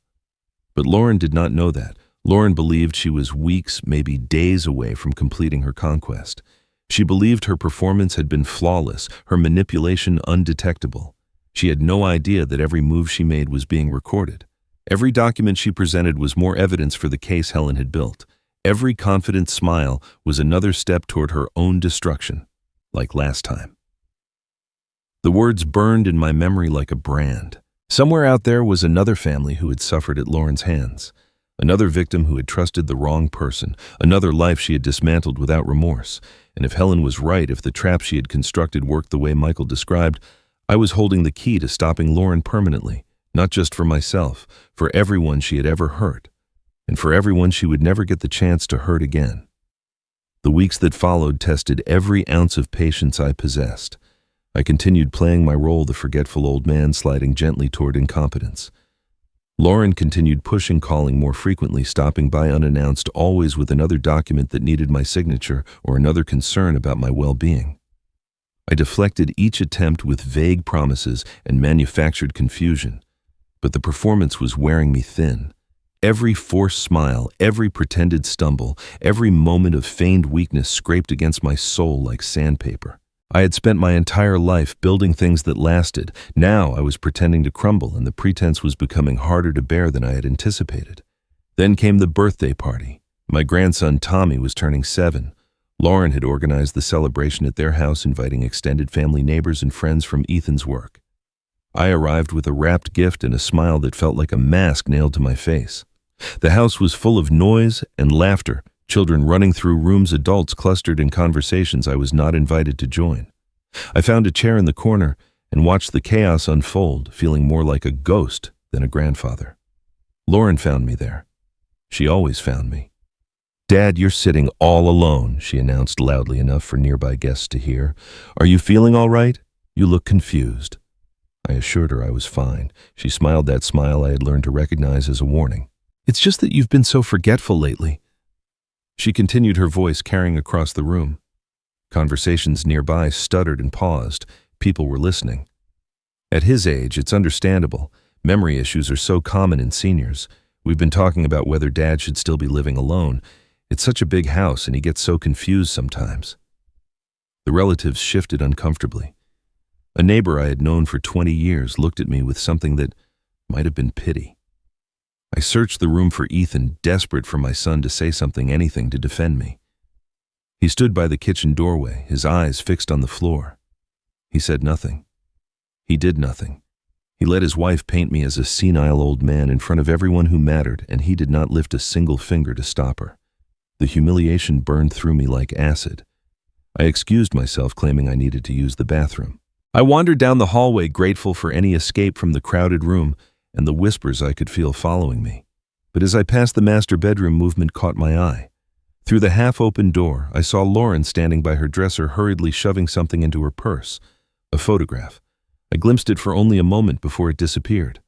But Lauren did not know that. Lauren believed she was weeks, maybe days away from completing her conquest. She believed her performance had been flawless, her manipulation undetectable. She had no idea that every move she made was being recorded. Every document she presented was more evidence for the case Helen had built. Every confident smile was another step toward her own destruction, like last time. The words burned in my memory like a brand. Somewhere out there was another family who had suffered at Lauren's hands, another victim who had trusted the wrong person, another life she had dismantled without remorse. And if Helen was right, if the trap she had constructed worked the way Michael described, I was holding the key to stopping Lauren permanently, not just for myself, for everyone she had ever hurt, and for everyone she would never get the chance to hurt again. The weeks that followed tested every ounce of patience I possessed. I continued playing my role, the forgetful old man sliding gently toward incompetence. Lauren continued pushing, calling more frequently, stopping by unannounced, always with another document that needed my signature or another concern about my well-being. I deflected each attempt with vague promises and manufactured confusion, but the performance was wearing me thin. Every forced smile, every pretended stumble, every moment of feigned weakness scraped against my soul like sandpaper. I had spent my entire life building things that lasted. Now I was pretending to crumble, and the pretense was becoming harder to bear than I had anticipated. Then came the birthday party. My grandson Tommy was turning 7. Lauren had organized the celebration at their house, inviting extended family, neighbors, and friends from Ethan's work. I arrived with a wrapped gift and a smile that felt like a mask nailed to my face. The house was full of noise and laughter, children running through rooms, adults clustered in conversations I was not invited to join. I found a chair in the corner and watched the chaos unfold, feeling more like a ghost than a grandfather. Lauren found me there. She always found me. "Dad, you're sitting all alone," she announced loudly enough for nearby guests to hear. "Are you feeling all right? You look confused." I assured her I was fine. She smiled, that smile I had learned to recognize as a warning. "It's just that you've been so forgetful lately." She continued, her voice carrying across the room. Conversations nearby stuttered and paused. People were listening. At his age, it's understandable. Memory issues are so common in seniors. We've been talking about whether Dad should still be living alone. It's such a big house, and he gets so confused sometimes. The relatives shifted uncomfortably. A neighbor I had known for 20 years looked at me with something that might have been pity. I searched the room for Ethan, desperate for my son to say something, anything to defend me. He stood by the kitchen doorway, his eyes fixed on the floor. He said nothing. He did nothing. He let his wife paint me as a senile old man in front of everyone who mattered, and he did not lift a single finger to stop her. The humiliation burned through me like acid. I excused myself, claiming I needed to use the bathroom. I wandered down the hallway, grateful for any escape from the crowded room and the whispers I could feel following me. But as I passed the master bedroom, movement caught my eye. Through the half-open door, I saw Lauren standing by her dresser, hurriedly shoving something into her purse. A photograph. I glimpsed it for only a moment before it disappeared.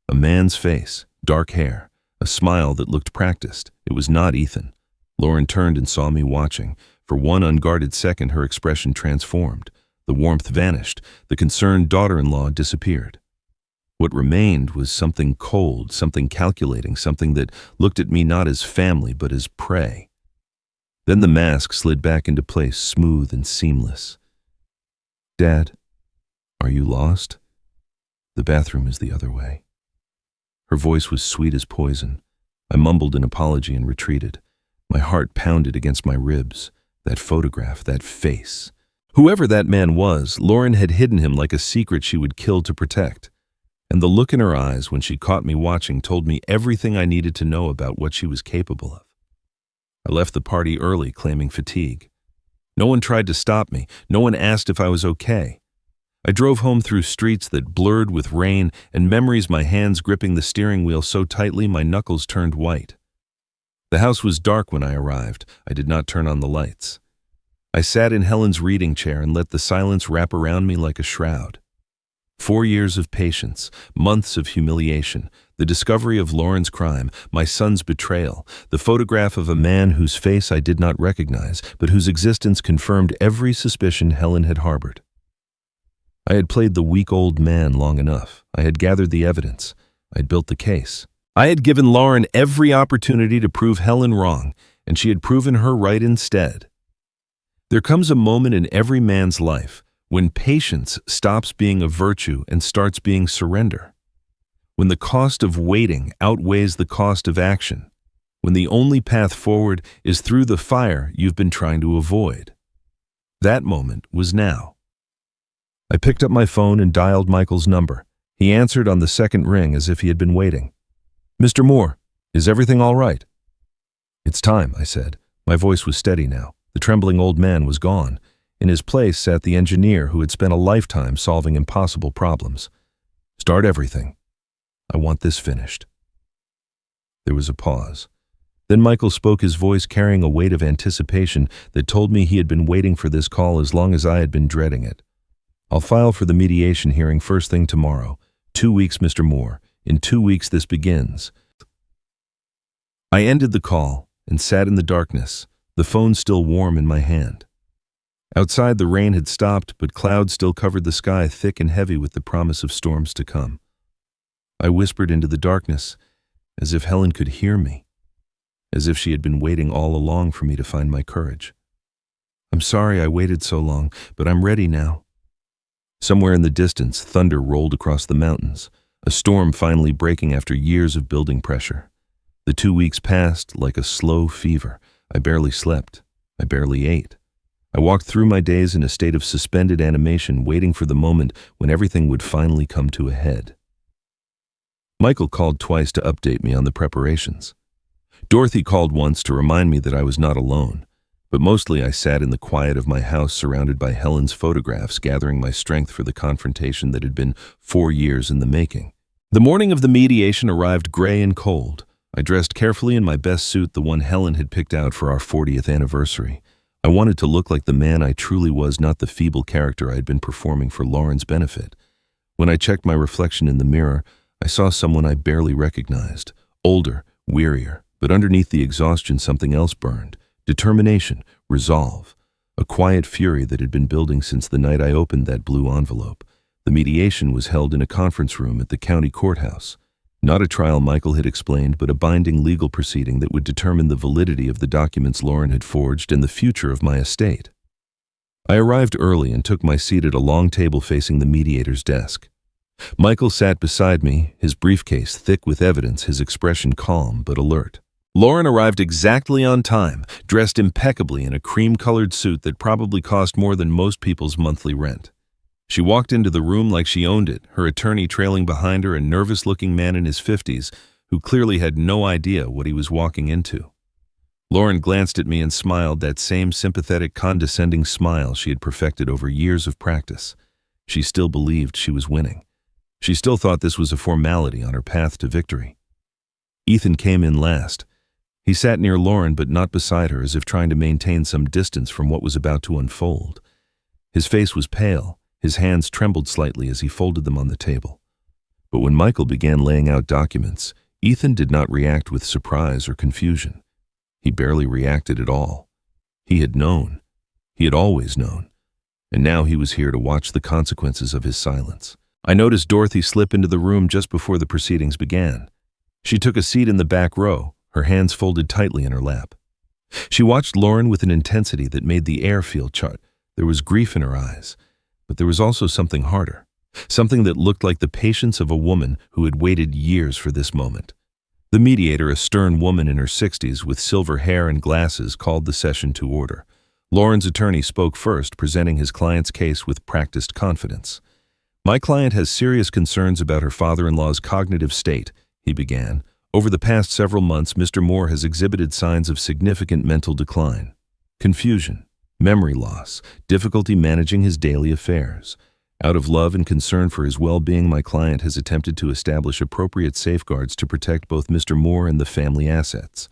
A man's face, dark hair, a smile that looked practiced. It was not Ethan. Lauren turned and saw me watching. For one unguarded second, her expression transformed. The warmth vanished. The concerned daughter-in-law disappeared. What remained was something cold, something calculating, something that looked at me not as family but as prey. Then the mask slid back into place, smooth and seamless. "Dad, are you lost? The bathroom is the other way." Her voice was sweet as poison. I mumbled an apology and retreated. My heart pounded against my ribs. That photograph, that face. Whoever that man was, Lauren had hidden him like a secret she would kill to protect. And the look in her eyes when she caught me watching told me everything I needed to know about what she was capable of. I left the party early, claiming fatigue. No one tried to stop me. No one asked if I was okay. I drove home through streets that blurred with rain and memories, my hands gripping the steering wheel so tightly my knuckles turned white. The house was dark when I arrived. I did not turn on the lights. I sat in Helen's reading chair and let the silence wrap around me like a shroud. 4 years of patience, months of humiliation, the discovery of Lauren's crime, my son's betrayal, the photograph of a man whose face I did not recognize, but whose existence confirmed every suspicion Helen had harbored. I had played the weak old man long enough. I had gathered the evidence. I had built the case. I had given Lauren every opportunity to prove Helen wrong, and she had proven her right instead. There comes a moment in every man's life when patience stops being a virtue and starts being surrender. When the cost of waiting outweighs the cost of action. When the only path forward is through the fire you've been trying to avoid. That moment was now. I picked up my phone and dialed Michael's number. He answered on the second ring as if he had been waiting. "Mr. Moore, is everything all right?" "It's time," I said. My voice was steady now. The trembling old man was gone. In his place sat the engineer who had spent a lifetime solving impossible problems. "Start everything. I want this finished." There was a pause. Then Michael spoke, his voice carrying a weight of anticipation that told me he had been waiting for this call as long as I had been dreading it. "I'll file for the mediation hearing first thing tomorrow. 2 weeks, Mr. Moore. In 2 weeks this begins. I ended the call and sat in the darkness, the phone still warm in my hand. Outside the rain had stopped, but clouds still covered the sky thick and heavy with the promise of storms to come. I whispered into the darkness, as if Helen could hear me, as if she had been waiting all along for me to find my courage. I'm sorry I waited so long, but I'm ready now. Somewhere in the distance, thunder rolled across the mountains, a storm finally breaking after years of building pressure. The 2 weeks passed like a slow fever. I barely slept. I barely ate. I walked through my days in a state of suspended animation, waiting for the moment when everything would finally come to a head. Michael called twice to update me on the preparations. Dorothy called once to remind me that I was not alone, but mostly I sat in the quiet of my house surrounded by Helen's photographs, gathering my strength for the confrontation that had been 4 years in the making. The morning of the mediation arrived gray and cold. I dressed carefully in my best suit, the one Helen had picked out for our 40th anniversary. I wanted to look like the man I truly was, not the feeble character I had been performing for Lauren's benefit. When I checked my reflection in the mirror, I saw someone I barely recognized, older, wearier, but underneath the exhaustion something else burned. Determination, resolve, a quiet fury that had been building since the night I opened that blue envelope. The mediation was held in a conference room at the county courthouse. Not a trial, Michael had explained, but a binding legal proceeding that would determine the validity of the documents Lauren had forged and the future of my estate. I arrived early and took my seat at a long table facing the mediator's desk. Michael sat beside me, his briefcase thick with evidence, his expression calm but alert. Lauren arrived exactly on time, dressed impeccably in a cream-colored suit that probably cost more than most people's monthly rent. She walked into the room like she owned it, her attorney trailing behind her, a nervous-looking man in his 50s who clearly had no idea what he was walking into. Lauren glanced at me and smiled, that same sympathetic, condescending smile she had perfected over years of practice. She still believed she was winning. She still thought this was a formality on her path to victory. Ethan came in last. He sat near Lauren but not beside her, as if trying to maintain some distance from what was about to unfold. His face was pale. His hands trembled slightly as he folded them on the table. But when Michael began laying out documents, Ethan did not react with surprise or confusion. He barely reacted at all. He had known. He had always known. And now he was here to watch the consequences of his silence. I noticed Dorothy slip into the room just before the proceedings began. She took a seat in the back row, her hands folded tightly in her lap. She watched Lauren with an intensity that made the air feel charged. There was grief in her eyes. But there was also something harder, something that looked like the patience of a woman who had waited years for this moment. The mediator, a stern woman in her 60s with silver hair and glasses, called the session to order. Lauren's attorney spoke first, presenting his client's case with practiced confidence. My client has serious concerns about her father-in-law's cognitive state, he began. Over the past several months, Mr. Moore has exhibited signs of significant mental decline, confusion, memory loss, difficulty managing his daily affairs. Out of love and concern for his well-being, my client has attempted to establish appropriate safeguards to protect both Mr. Moore and the family assets.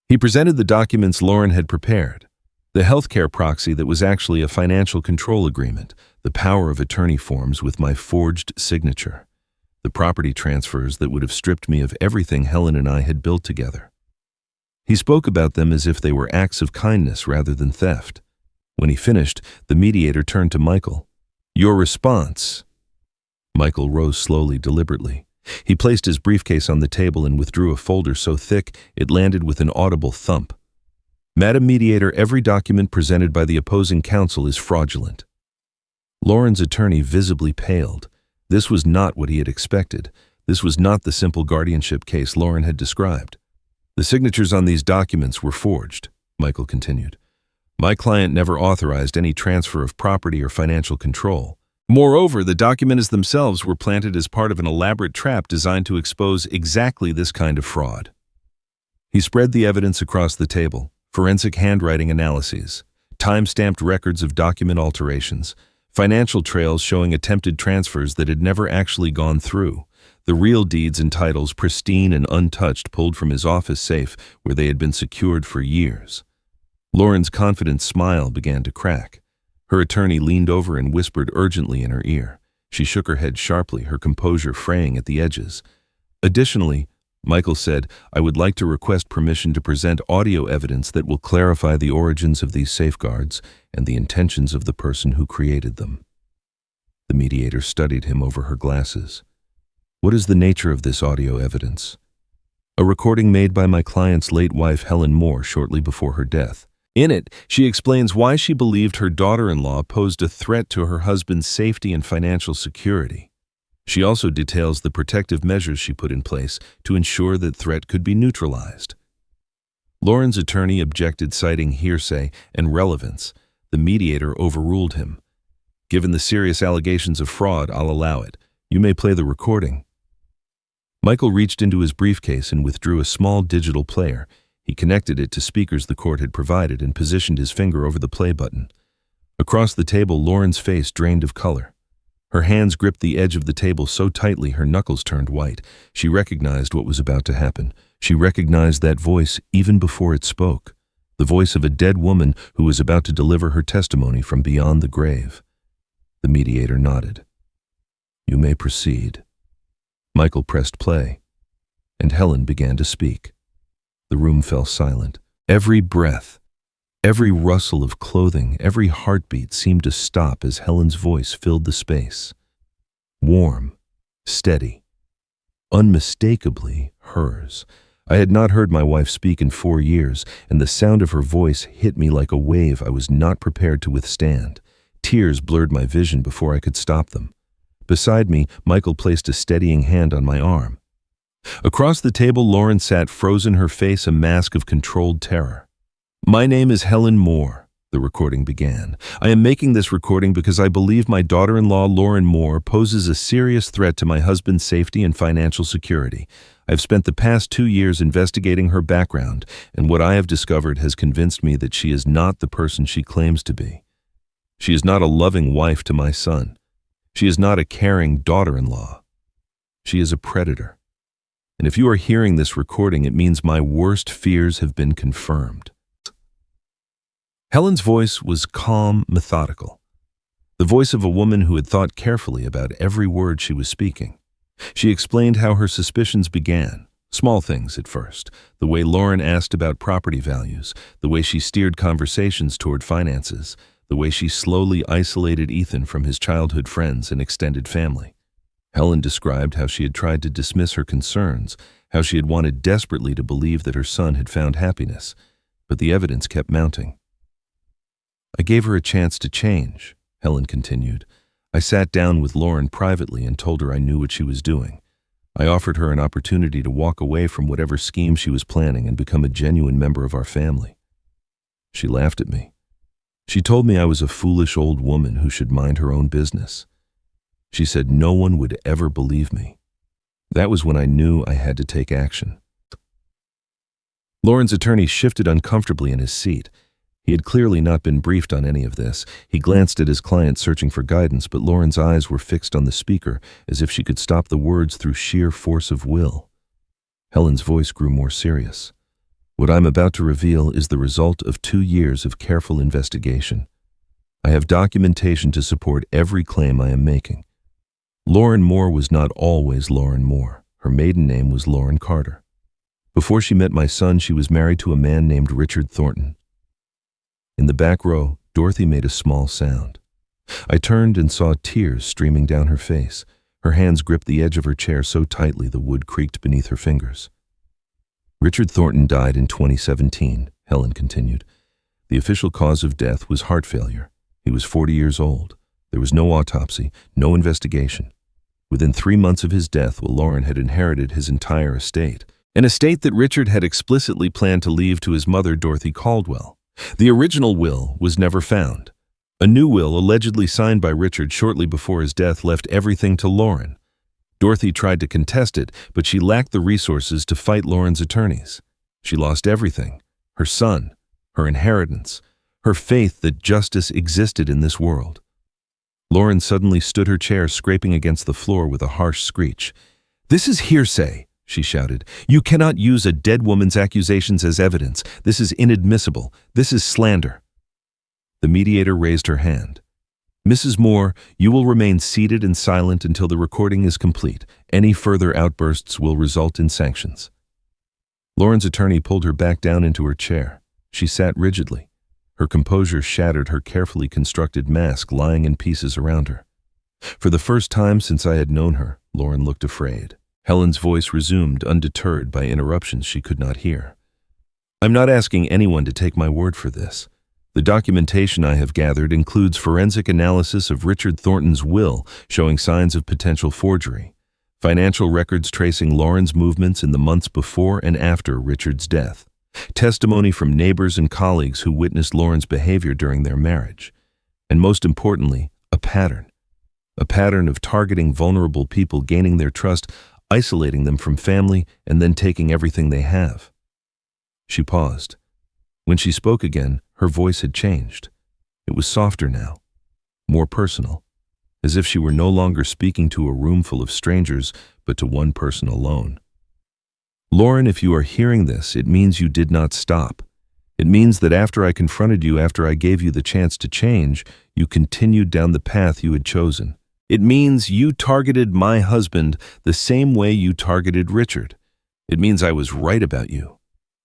He presented the documents Lauren had prepared, the healthcare proxy that was actually a financial control agreement, the power of attorney forms with my forged signature, the property transfers that would have stripped me of everything Helen and I had built together. He spoke about them as if they were acts of kindness rather than theft. When he finished, the mediator turned to Michael. "Your response." Michael rose slowly, deliberately. He placed his briefcase on the table and withdrew a folder so thick it landed with an audible thump. "Madam Mediator, every document presented by the opposing counsel is fraudulent." Lauren's attorney visibly paled. This was not what he had expected. This was not the simple guardianship case Lauren had described. "The signatures on these documents were forged," Michael continued. "My client never authorized any transfer of property or financial control. Moreover, the documents themselves were planted as part of an elaborate trap designed to expose exactly this kind of fraud." He spread the evidence across the table: forensic handwriting analyses, time-stamped records of document alterations, financial trails showing attempted transfers that had never actually gone through, the real deeds and titles, pristine and untouched, pulled from his office safe where they had been secured for years. Lauren's confident smile began to crack. Her attorney leaned over and whispered urgently in her ear, She shook her head sharply, her composure fraying at the edges. Additionally, Michael said, I would like to request permission to present audio evidence that will clarify the origins of these safeguards and the intentions of the person who created them. The mediator studied him over her glasses. What is the nature of this audio evidence? A recording made by my client's late wife, Helen Moore, shortly before her death. In it, she explains why she believed her daughter-in-law posed a threat to her husband's safety and financial security. She also details the protective measures she put in place to ensure that threat could be neutralized. Lauren's attorney objected, citing hearsay and relevance. The mediator overruled him. Given the serious allegations of fraud, I'll allow it. You may play the recording. Michael reached into his briefcase and withdrew a small digital player. He connected it to speakers the court had provided and positioned his finger over the play button. Across the table, Lauren's face drained of color. Her hands gripped the edge of the table so tightly her knuckles turned white. She recognized what was about to happen. She recognized that voice even before it spoke, the voice of a dead woman who was about to deliver her testimony from beyond the grave. The mediator nodded. You may proceed. Michael pressed play, and Helen began to speak. The room fell silent. Every breath, every rustle of clothing, every heartbeat seemed to stop as Helen's voice filled the space. Warm, steady, unmistakably hers. I had not heard my wife speak in 4 years, and the sound of her voice hit me like a wave I was not prepared to withstand. Tears blurred my vision before I could stop them. Beside me, Michael placed a steadying hand on my arm. Across the table, Lauren sat frozen, her face a mask of controlled terror. My name is Helen Moore, the recording began. I am making this recording because I believe my daughter-in-law, Lauren Moore, poses a serious threat to my husband's safety and financial security. I've spent the past 2 years investigating her background, and what I have discovered has convinced me that she is not the person she claims to be. She is not a loving wife to my son. She is not a caring daughter-in-law. She is a predator. And if you are hearing this recording, it means my worst fears have been confirmed. Helen's voice was calm, methodical. The voice of a woman who had thought carefully about every word she was speaking. She explained how her suspicions began. Small things at first. The way Lauren asked about property values. The way she steered conversations toward finances. The way she slowly isolated Ethan from his childhood friends and extended family. Helen described how she had tried to dismiss her concerns, how she had wanted desperately to believe that her son had found happiness, but the evidence kept mounting. I gave her a chance to change, Helen continued. I sat down with Lauren privately and told her I knew what she was doing. I offered her an opportunity to walk away from whatever scheme she was planning and become a genuine member of our family. She laughed at me. She told me I was a foolish old woman who should mind her own business. She said no one would ever believe me. That was when I knew I had to take action. Lauren's attorney shifted uncomfortably in his seat. He had clearly not been briefed on any of this. He glanced at his client, searching for guidance, but Lauren's eyes were fixed on the speaker, as if she could stop the words through sheer force of will. Helen's voice grew more serious. What I'm about to reveal is the result of 2 years of careful investigation. I have documentation to support every claim I am making. Lauren Moore was not always Lauren Moore. Her maiden name was Lauren Carter. Before she met my son, she was married to a man named Richard Thornton. In the back row, Dorothy made a small sound. I turned and saw tears streaming down her face. Her hands gripped the edge of her chair so tightly the wood creaked beneath her fingers. Richard Thornton died in 2017, Helen continued. The official cause of death was heart failure. He was 40 years old. There was no autopsy, no investigation. Within 3 months of his death, Lauren had inherited his entire estate, an estate that Richard had explicitly planned to leave to his mother, Dorothy Caldwell. The original will was never found. A new will, allegedly signed by Richard shortly before his death, left everything to Lauren. Dorothy tried to contest it, but she lacked the resources to fight Lauren's attorneys. She lost everything: her son, her inheritance, her faith that justice existed in this world. Lauren suddenly stood her chair, scraping against the floor with a harsh screech. "This is hearsay," she shouted. "You cannot use a dead woman's accusations as evidence. This is inadmissible. This is slander." The mediator raised her hand. Mrs. Moore, you will remain seated and silent until the recording is complete. Any further outbursts will result in sanctions. Lauren's attorney pulled her back down into her chair. She sat rigidly. Her composure shattered her carefully constructed mask lying in pieces around her. For the first time since I had known her, Lauren looked afraid. Helen's voice resumed, undeterred by interruptions she could not hear. I'm not asking anyone to take my word for this. The documentation I have gathered includes forensic analysis of Richard Thornton's will showing signs of potential forgery, financial records tracing Lauren's movements in the months before and after Richard's death, testimony from neighbors and colleagues who witnessed Lauren's behavior during their marriage, and most importantly, a pattern of targeting vulnerable people, gaining their trust, isolating them from family, and then taking everything they have. She paused. When she spoke again, her voice had changed. It was softer now, more personal, as if she were no longer speaking to a room full of strangers, but to one person alone. Lauren, if you are hearing this, it means you did not stop. It means that after I confronted you, after I gave you the chance to change, you continued down the path you had chosen. It means you targeted my husband the same way you targeted Richard. It means I was right about you.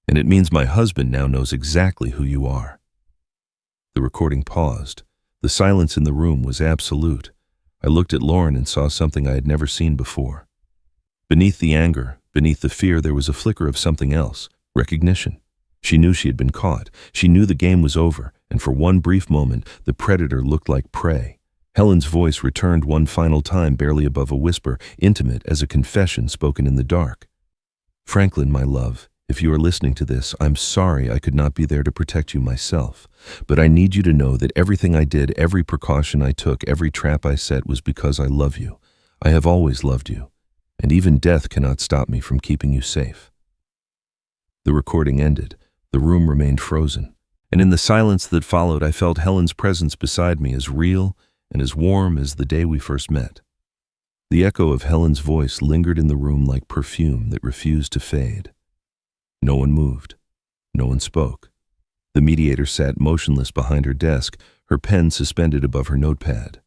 And it means my husband now knows exactly who you are. The recording paused. The silence in the room was absolute. I looked at Lauren and saw something I had never seen before. Beneath the anger, beneath the fear, there was a flicker of something else, recognition. She knew she had been caught. She knew the game was over, and for one brief moment, the predator looked like prey. Helen's voice returned one final time, barely above a whisper, intimate as a confession spoken in the dark. Franklin, my love, if you are listening to this, I'm sorry I could not be there to protect you myself, but I need you to know that everything I did, every precaution I took, every trap I set was because I love you. I have always loved you, and even death cannot stop me from keeping you safe. The recording ended. The room remained frozen, and in the silence that followed, I felt Helen's presence beside me, as real and as warm as the day we first met. The echo of Helen's voice lingered in the room like perfume that refused to fade. No one moved. No one spoke. The mediator sat motionless behind her desk, her pen suspended above her notepad.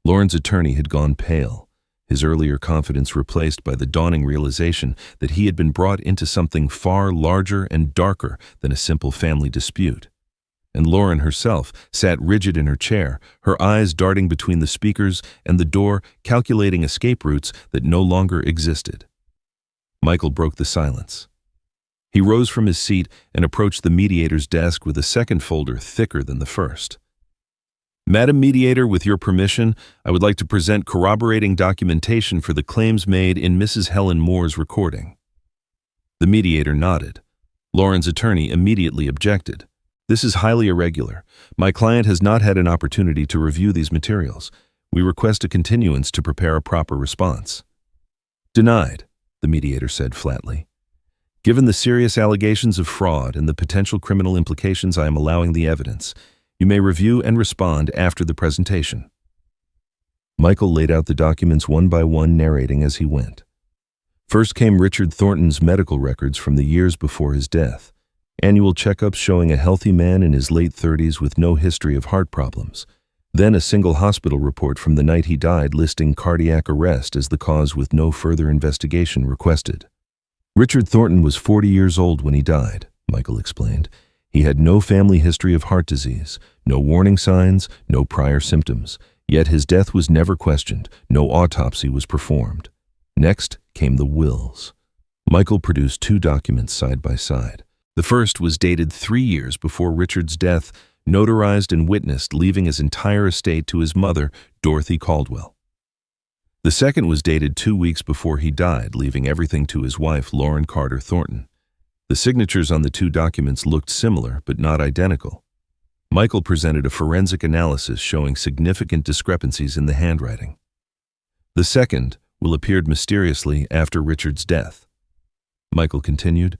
Lauren's attorney had gone pale, his earlier confidence replaced by the dawning realization that he had been brought into something far larger and darker than a simple family dispute. And Lauren herself sat rigid in her chair, her eyes darting between the speakers and the door, calculating escape routes that no longer existed. Michael broke the silence. He rose from his seat and approached the mediator's desk with a second folder thicker than the first. Madam Mediator, with your permission, I would like to present corroborating documentation for the claims made in Mrs. Helen Moore's recording. The mediator nodded. Lauren's attorney immediately objected. This is highly irregular. My client has not had an opportunity to review these materials. We request a continuance to prepare a proper response. Denied, the mediator said flatly. Given the serious allegations of fraud and the potential criminal implications, I am allowing the evidence. You may review and respond after the presentation. Michael laid out the documents one by one, narrating as he went. First came Richard Thornton's medical records from the years before his death. Annual checkups showing a healthy man in his late 30s with no history of heart problems. Then a single hospital report from the night he died listing cardiac arrest as the cause with no further investigation requested. Richard Thornton was 40 years old when he died, Michael explained. He had no family history of heart disease, no warning signs, no prior symptoms. Yet his death was never questioned. No autopsy was performed. Next came the wills. Michael produced two documents side by side. The first was dated 3 years before Richard's death, notarized and witnessed, leaving his entire estate to his mother, Dorothy Caldwell. The second was dated 2 weeks before he died, leaving everything to his wife, Lauren Carter Thornton. The signatures on the two documents looked similar, but not identical. Michael presented a forensic analysis showing significant discrepancies in the handwriting. The second will appeared mysteriously after Richard's death. Michael continued,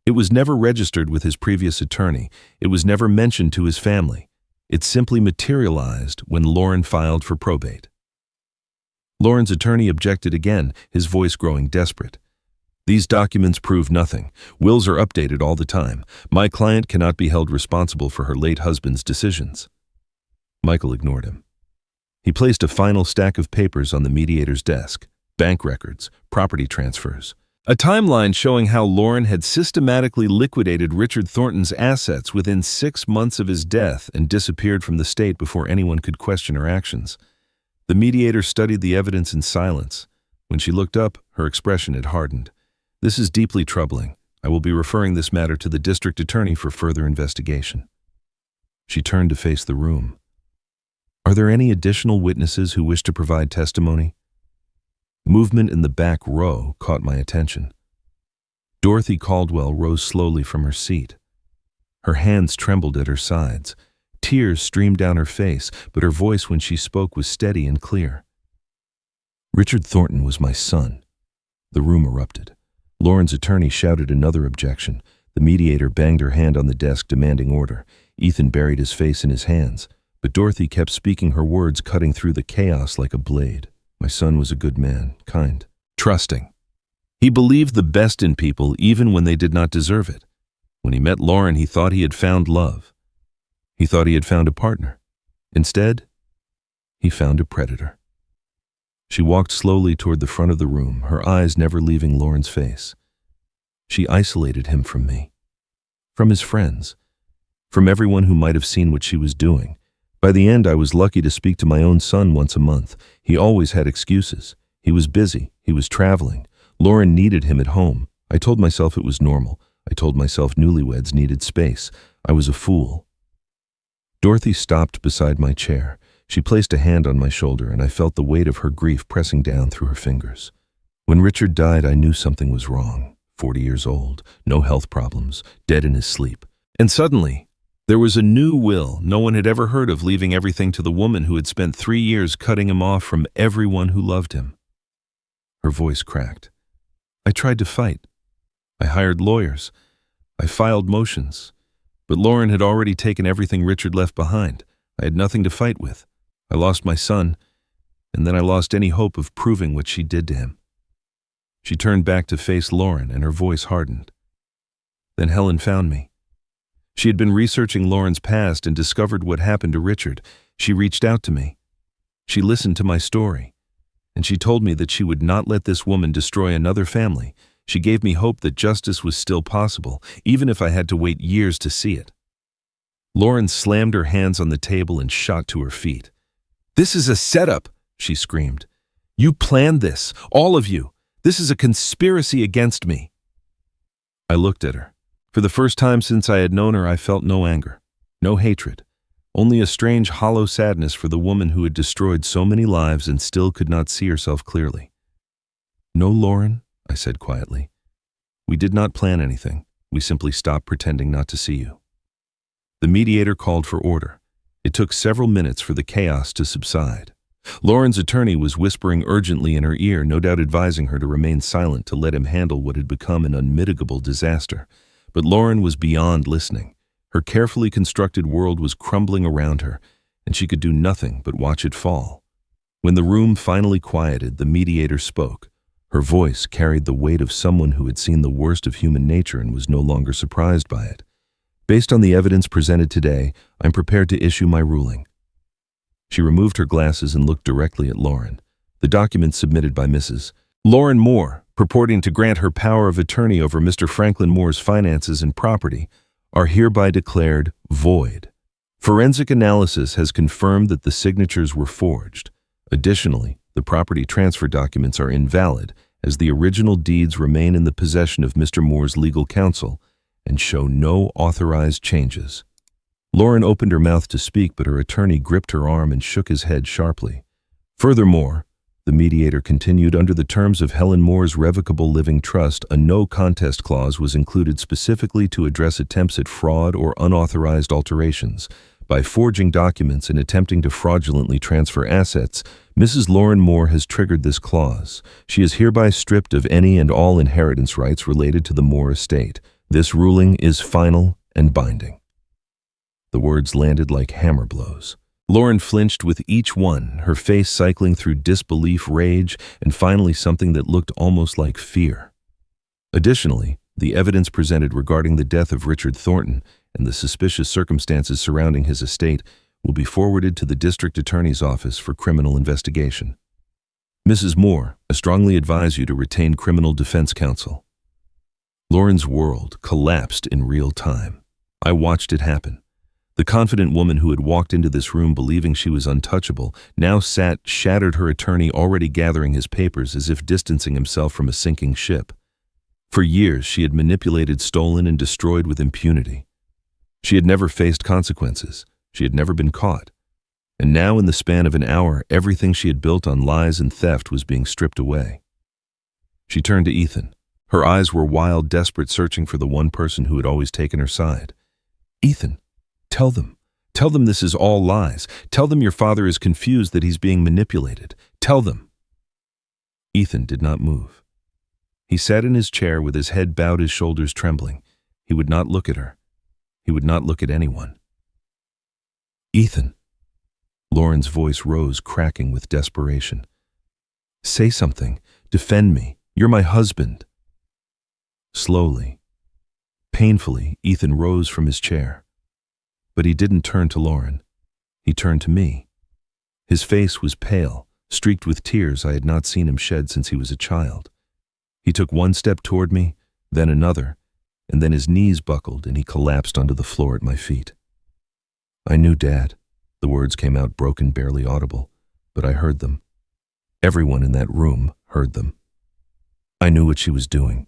It was never registered with his previous attorney. It was never mentioned to his family. It simply materialized when Lauren filed for probate. Lauren's attorney objected again, his voice growing desperate. These documents prove nothing. Wills are updated all the time. My client cannot be held responsible for her late husband's decisions. Michael ignored him. He placed a final stack of papers on the mediator's desk: bank records, property transfers, a timeline showing how Lauren had systematically liquidated Richard Thornton's assets within 6 months of his death and disappeared from the state before anyone could question her actions. The mediator studied the evidence in silence. When she looked up, her expression had hardened. "This is deeply troubling. I will be referring this matter to the district attorney for further investigation." She turned to face the room. "Are there any additional witnesses who wish to provide testimony?" Movement in the back row caught my attention. Dorothy Caldwell rose slowly from her seat. Her hands trembled at her sides. Tears streamed down her face, but her voice when she spoke was steady and clear. "Richard Thornton was my son." The room erupted. Lauren's attorney shouted another objection. The mediator banged her hand on the desk, demanding order. Ethan buried his face in his hands, but Dorothy kept speaking, her words cutting through the chaos like a blade. "My son was a good man, kind, trusting. He believed the best in people even when they did not deserve it. When he met Lauren, he thought he had found love. He thought he had found a partner. Instead, he found a predator." She walked slowly toward the front of the room, her eyes never leaving Lauren's face. She isolated him from me, from his friends, from everyone who might have seen what she was doing. By the end, I was lucky to speak to my own son once a month. He always had excuses. He was busy. He was traveling. Lauren needed him at home. I told myself it was normal. I told myself newlyweds needed space. I was a fool. Dorothy stopped beside my chair. She placed a hand on my shoulder, and I felt the weight of her grief pressing down through her fingers. When Richard died, I knew something was wrong. 40 years old, no health problems, dead in his sleep. And suddenly, there was a new will no one had ever heard of, leaving everything to the woman who had spent 3 years cutting him off from everyone who loved him. Her voice cracked. I tried to fight. I hired lawyers. I filed motions. But Lauren had already taken everything Richard left behind. I had nothing to fight with. I lost my son, and then I lost any hope of proving what she did to him. She turned back to face Lauren, and her voice hardened. Then Helen found me. She had been researching Lauren's past and discovered what happened to Richard. She reached out to me. She listened to my story, and she told me that she would not let this woman destroy another family. She gave me hope that justice was still possible, even if I had to wait years to see it. Lauren slammed her hands on the table and shot to her feet. "This is a setup," she screamed. "You planned this, all of you. This is a conspiracy against me." I looked at her. For the first time since I had known her, I felt no anger, no hatred, only a strange hollow sadness for the woman who had destroyed so many lives and still could not see herself clearly. "No, Lauren," I said quietly. "We did not plan anything. We simply stopped pretending not to see you." The mediator called for order. It took several minutes for the chaos to subside. Lauren's attorney was whispering urgently in her ear, no doubt advising her to remain silent, to let him handle what had become an unmitigable disaster. But Lauren was beyond listening. Her carefully constructed world was crumbling around her, and she could do nothing but watch it fall. When the room finally quieted, the mediator spoke. Her voice carried the weight of someone who had seen the worst of human nature and was no longer surprised by it. "Based on the evidence presented today, I'm prepared to issue my ruling." She removed her glasses and looked directly at Lauren. The documents submitted by Mrs. Lauren Moore, purporting to grant her power of attorney over Mr. Franklin Moore's finances and property, are hereby declared void. Forensic analysis has confirmed that the signatures were forged. Additionally, the property transfer documents are invalid, as the original deeds remain in the possession of Mr. Moore's legal counsel and show no authorized changes. Lauren opened her mouth to speak, but her attorney gripped her arm and shook his head sharply. Furthermore, the mediator continued, under the terms of Helen Moore's revocable living trust, a no-contest clause was included specifically to address attempts at fraud or unauthorized alterations. By forging documents and attempting to fraudulently transfer assets, Mrs. Lauren Moore has triggered this clause. She is hereby stripped of any and all inheritance rights related to the Moore estate. This ruling is final and binding. The words landed like hammer blows. Lauren flinched with each one, her face cycling through disbelief, rage, and finally something that looked almost like fear. Additionally, the evidence presented regarding the death of Richard Thornton and the suspicious circumstances surrounding his estate will be forwarded to the District Attorney's Office for criminal investigation. Mrs. Moore, I strongly advise you to retain criminal defense counsel. Lauren's world collapsed in real time. I watched it happen. The confident woman who had walked into this room believing she was untouchable now sat, shattered, her attorney already gathering his papers as if distancing himself from a sinking ship. For years, she had manipulated, stolen, and destroyed with impunity. She had never faced consequences. She had never been caught. And now, in the span of an hour, everything she had built on lies and theft was being stripped away. She turned to Ethan. Her eyes were wild, desperate, searching for the one person who had always taken her side. Ethan, tell them. Tell them this is all lies. Tell them your father is confused, that he's being manipulated. Tell them. Ethan did not move. He sat in his chair with his head bowed, his shoulders trembling. He would not look at her. He would not look at anyone. Ethan. Lauren's voice rose, cracking with desperation. Say something. Defend me. You're my husband. Slowly, painfully, Ethan rose from his chair. But he didn't turn to Lauren. He turned to me. His face was pale, streaked with tears I had not seen him shed since he was a child. He took one step toward me, then another, and then his knees buckled and he collapsed onto the floor at my feet. I knew Dad. The words came out broken, barely audible, but I heard them. Everyone in that room heard them. I knew what she was doing.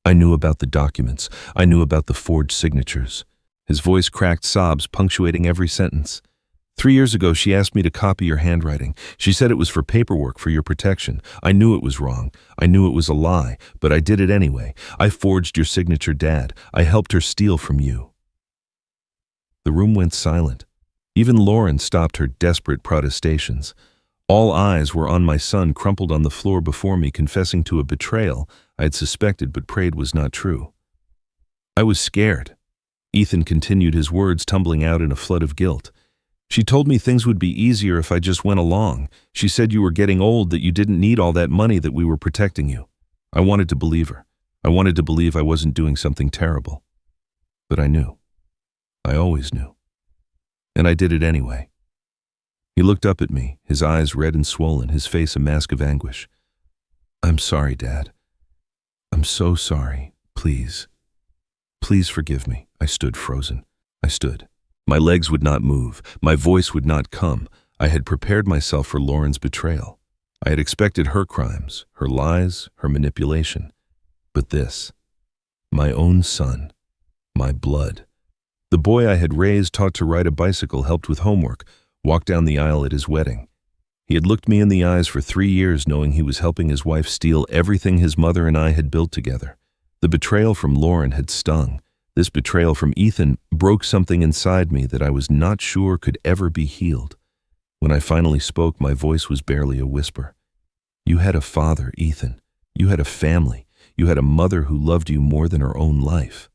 I knew about the documents. I knew about the forged signatures. His voice cracked, sobs punctuating every sentence. 3 years ago, she asked me to copy your handwriting. She said it was for paperwork, for your protection. I knew it was wrong. I knew it was a lie, but I did it anyway. I forged your signature, Dad. I helped her steal from you. The room went silent. Even Lauren stopped her desperate protestations. All eyes were on my son, crumpled on the floor before me, confessing to a betrayal I had suspected but prayed was not true. I was scared. Ethan continued, his words tumbling out in a flood of guilt. She told me things would be easier if I just went along. She said you were getting old, that you didn't need all that money, that we were protecting you. I wanted to believe her. I wanted to believe I wasn't doing something terrible. But I knew. I always knew. And I did it anyway. He looked up at me, his eyes red and swollen, his face a mask of anguish. I'm sorry, Dad. I'm so sorry. Please. Please forgive me. I stood frozen. I stood. My legs would not move. My voice would not come. I had prepared myself for Lauren's betrayal. I had expected her crimes, her lies, her manipulation. But this, my own son, my blood. The boy I had raised, taught to ride a bicycle, helped with homework, walked down the aisle at his wedding. He had looked me in the eyes for 3 years, knowing he was helping his wife steal everything his mother and I had built together. The betrayal from Lauren had stung. This betrayal from Ethan broke something inside me that I was not sure could ever be healed. When I finally spoke, my voice was barely a whisper. You had a father, Ethan. You had a family. You had a mother who loved you more than her own life.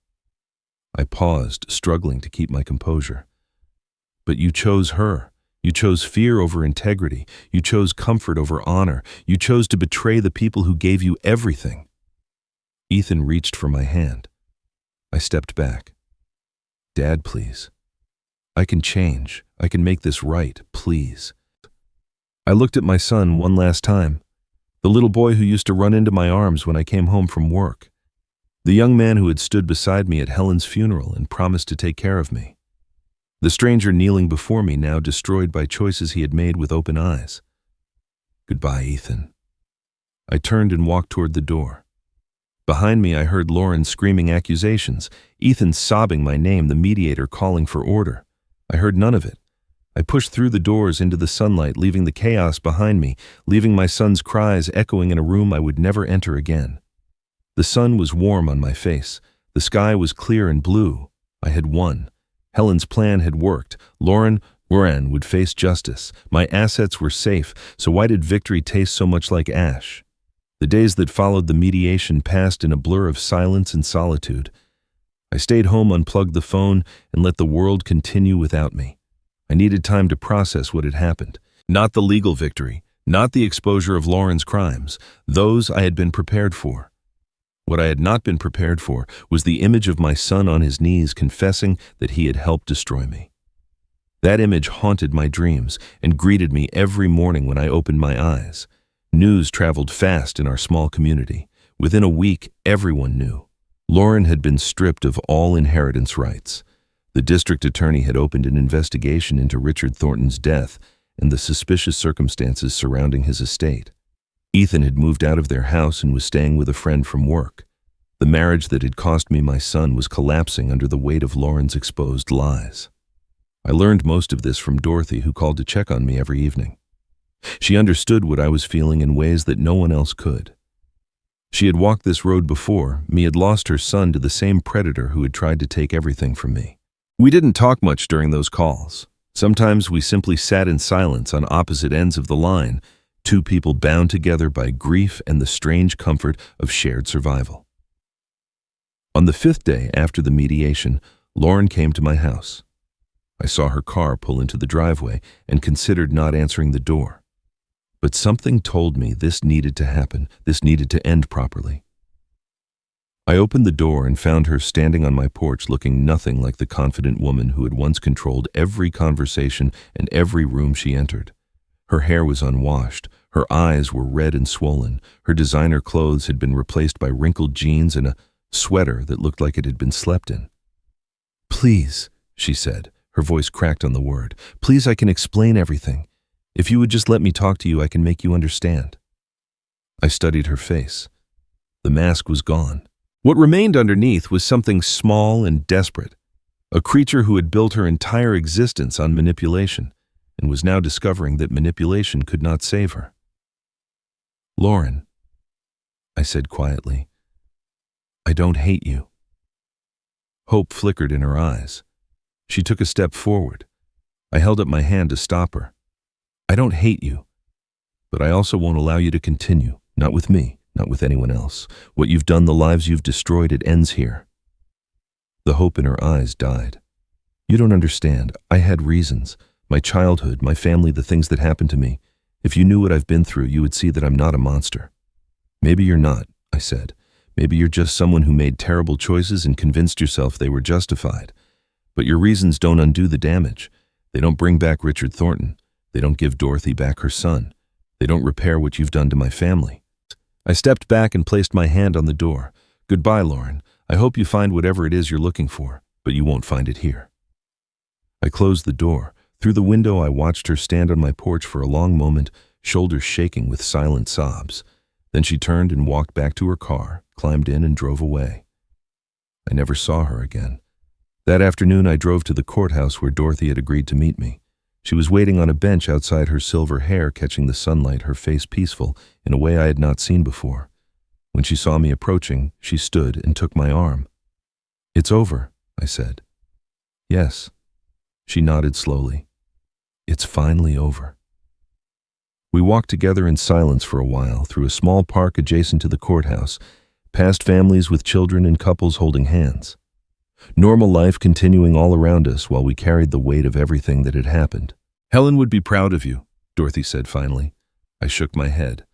I paused, struggling to keep my composure. But you chose her. You chose fear over integrity. You chose comfort over honor. You chose to betray the people who gave you everything. Ethan reached for my hand. I stepped back. Dad, please. I can change. I can make this right, please. I looked at my son one last time, the little boy who used to run into my arms when I came home from work, the young man who had stood beside me at Helen's funeral and promised to take care of me, the stranger kneeling before me, now destroyed by choices he had made with open eyes. Goodbye, Ethan. I turned and walked toward the door. Behind me, I heard Lauren screaming accusations, Ethan sobbing my name, the mediator calling for order. I heard none of it. I pushed through the doors into the sunlight, leaving the chaos behind me, leaving my son's cries echoing in a room I would never enter again. The sun was warm on my face. The sky was clear and blue. I had won. Helen's plan had worked. Lauren would face justice. My assets were safe, so why did victory taste so much like ash? The days that followed the mediation passed in a blur of silence and solitude. I stayed home, unplugged the phone, and let the world continue without me. I needed time to process what had happened. Not the legal victory, not the exposure of Lauren's crimes. Those I had been prepared for. What I had not been prepared for was the image of my son on his knees confessing that he had helped destroy me. That image haunted my dreams and greeted me every morning when I opened my eyes. News traveled fast in our small community. Within a week, everyone knew. Lauren had been stripped of all inheritance rights. The district attorney had opened an investigation into Richard Thornton's death and the suspicious circumstances surrounding his estate. Ethan had moved out of their house and was staying with a friend from work. The marriage that had cost me my son was collapsing under the weight of Lauren's exposed lies. I learned most of this from Dorothy, who called to check on me every evening. She understood what I was feeling in ways that no one else could. She had walked this road before. Me had lost her son to the same predator who had tried to take everything from me. We didn't talk much during those calls. Sometimes we simply sat in silence on opposite ends of the line, two people bound together by grief and the strange comfort of shared survival. On the 5th day after the mediation, Lauren came to my house. I saw her car pull into the driveway and considered not answering the door. But something told me this needed to happen, this needed to end properly. I opened the door and found her standing on my porch looking nothing like the confident woman who had once controlled every conversation and every room she entered. Her hair was unwashed, her eyes were red and swollen, her designer clothes had been replaced by wrinkled jeans and a sweater that looked like it had been slept in. "Please," she said, her voice cracked on the word, "please, I can explain everything. If you would just let me talk to you, I can make you understand." I studied her face. The mask was gone. What remained underneath was something small and desperate, a creature who had built her entire existence on manipulation and was now discovering that manipulation could not save her. "Lauren," I said quietly, "I don't hate you." Hope flickered in her eyes. She took a step forward. I held up my hand to stop her. "I don't hate you, but I also won't allow you to continue, not with me, not with anyone else. What you've done, the lives you've destroyed, it ends here." The hope in her eyes died. "You don't understand. I had reasons. My childhood, my family, the things that happened to me. If you knew what I've been through, you would see that I'm not a monster." "Maybe you're not," I said. "Maybe you're just someone who made terrible choices and convinced yourself they were justified. But your reasons don't undo the damage. They don't bring back Richard Thornton. They don't give Dorothy back her son. They don't repair what you've done to my family." I stepped back and placed my hand on the door. "Goodbye, Lauren. I hope you find whatever it is you're looking for, but you won't find it here." I closed the door. Through the window, I watched her stand on my porch for a long moment, shoulders shaking with silent sobs. Then she turned and walked back to her car, climbed in and drove away. I never saw her again. That afternoon, I drove to the courthouse where Dorothy had agreed to meet me. She was waiting on a bench outside, her silver hair catching the sunlight, her face peaceful in a way I had not seen before. When she saw me approaching, she stood and took my arm. "It's over," I said. "Yes." She nodded slowly. "It's finally over." We walked together in silence for a while through a small park adjacent to the courthouse, past families with children and couples holding hands. Normal life continuing all around us while we carried the weight of everything that had happened. "Helen would be proud of you," Dorothy said finally. I shook my head.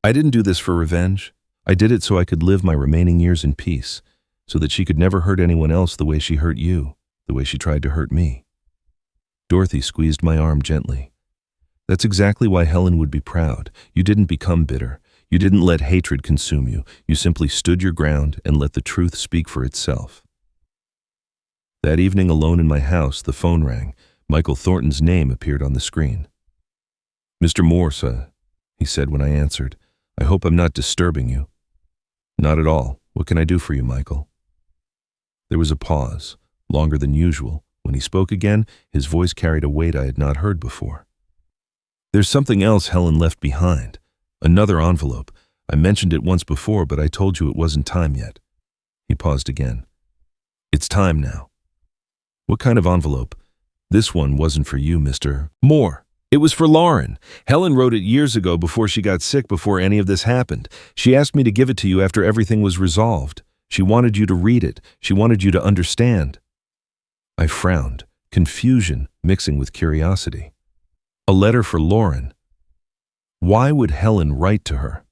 "I didn't do this for revenge. I did it so I could live my remaining years in peace, so that she could never hurt anyone else the way she hurt you, the way she tried to hurt me." Dorothy squeezed my arm gently. "That's exactly why Helen would be proud. You didn't become bitter. You didn't let hatred consume you. You simply stood your ground and let the truth speak for itself." That evening, alone in my house, the phone rang. Michael Thornton's name appeared on the screen. "Mr. Moore, sir," he said when I answered. "I hope I'm not disturbing you." "Not at all. What can I do for you, Michael?" There was a pause, longer than usual. When he spoke again, his voice carried a weight I had not heard before. "There's something else Helen left behind. Another envelope. I mentioned it once before, but I told you it wasn't time yet." He paused again. "It's time now." "What kind of envelope?" "This one wasn't for you, Mr. Moore. It was for Lauren. Helen wrote it years ago before she got sick, before any of this happened. She asked me to give it to you after everything was resolved. She wanted you to read it. She wanted you to understand." I frowned, confusion mixing with curiosity. A letter for Lauren. Why would Helen write to her?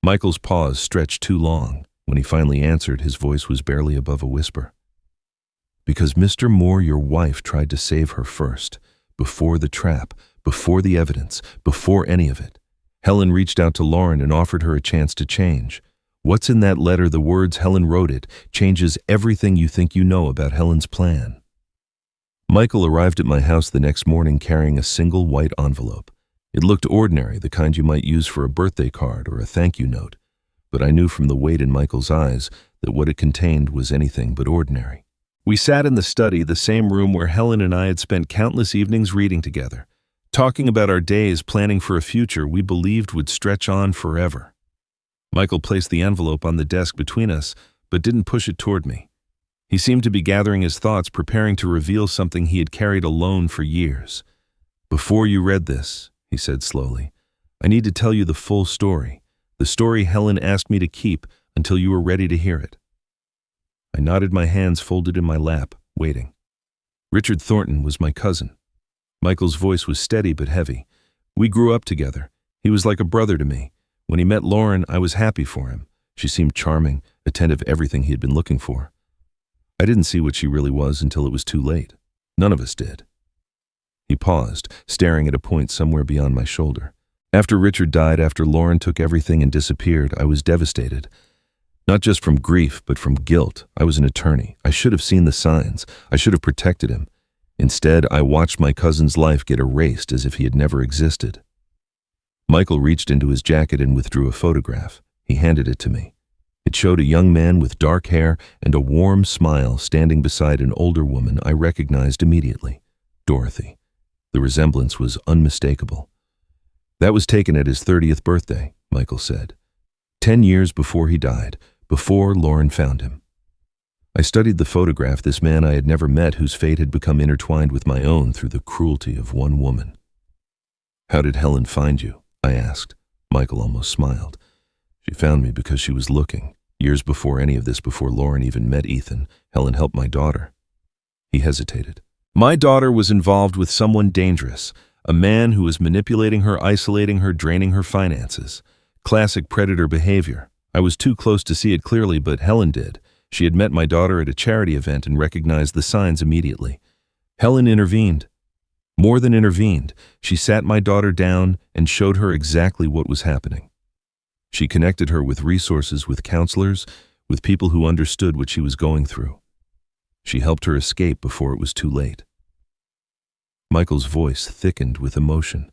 Michael's pause stretched too long. When he finally answered, his voice was barely above a whisper. Because Mr. Moore, your wife, tried to save her first, before the trap, before the evidence, before any of it. Helen reached out to Lauren and offered her a chance to change. What's in that letter, the words Helen wrote it, changes everything you think you know about Helen's plan. Michael arrived at my house the next morning carrying a single white envelope. It looked ordinary, the kind you might use for a birthday card or a thank you note, but I knew from the weight in Michael's eyes that what it contained was anything but ordinary. We sat in the study, the same room where Helen and I had spent countless evenings reading together, talking about our days, planning for a future we believed would stretch on forever. Michael placed the envelope on the desk between us, but didn't push it toward me. He seemed to be gathering his thoughts, preparing to reveal something he had carried alone for years. "Before you read this," he said slowly, "I need to tell you the full story, the story Helen asked me to keep until you were ready to hear it." I nodded, my hands folded in my lap, waiting. Richard Thornton was my cousin. Michael's voice was steady but heavy. We grew up together. He was like a brother to me. When he met Lauren, I was happy for him. She seemed charming, attentive, everything he had been looking for. I didn't see what she really was until it was too late. None of us did. He paused, staring at a point somewhere beyond my shoulder. After Richard died, after Lauren took everything and disappeared, I was devastated. Not just from grief, but from guilt. I was an attorney. I should have seen the signs. I should have protected him. Instead, I watched my cousin's life get erased as if he had never existed. Michael reached into his jacket and withdrew a photograph. He handed it to me. It showed a young man with dark hair and a warm smile standing beside an older woman I recognized immediately, Dorothy. The resemblance was unmistakable. "That was taken at his 30th birthday," Michael said. 10 years before he died, before Lauren found him. I studied the photograph, this man I had never met whose fate had become intertwined with my own through the cruelty of one woman. "How did Helen find you?" I asked. Michael almost smiled. "She found me because she was looking. Years before any of this, before Lauren even met Ethan, Helen helped my daughter." He hesitated. "My daughter was involved with someone dangerous, a man who was manipulating her, isolating her, draining her finances. Classic predator behavior. I was too close to see it clearly, but Helen did. She had met my daughter at a charity event and recognized the signs immediately. Helen intervened. More than intervened, she sat my daughter down and showed her exactly what was happening. She connected her with resources, with counselors, with people who understood what she was going through. She helped her escape before it was too late." Michael's voice thickened with emotion.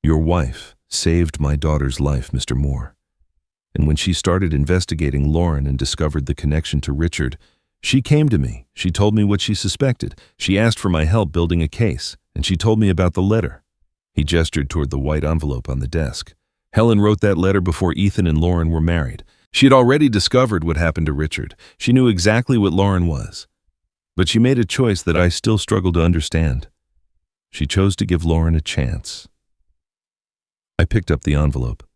"Your wife saved my daughter's life, Mr. Moore. And when she started investigating Lauren and discovered the connection to Richard, she came to me. She told me what she suspected. She asked for my help building a case, and she told me about the letter." He gestured toward the white envelope on the desk. "Helen wrote that letter before Ethan and Lauren were married. She had already discovered what happened to Richard. She knew exactly what Lauren was. But she made a choice that I still struggle to understand. She chose to give Lauren a chance." I picked up the envelope.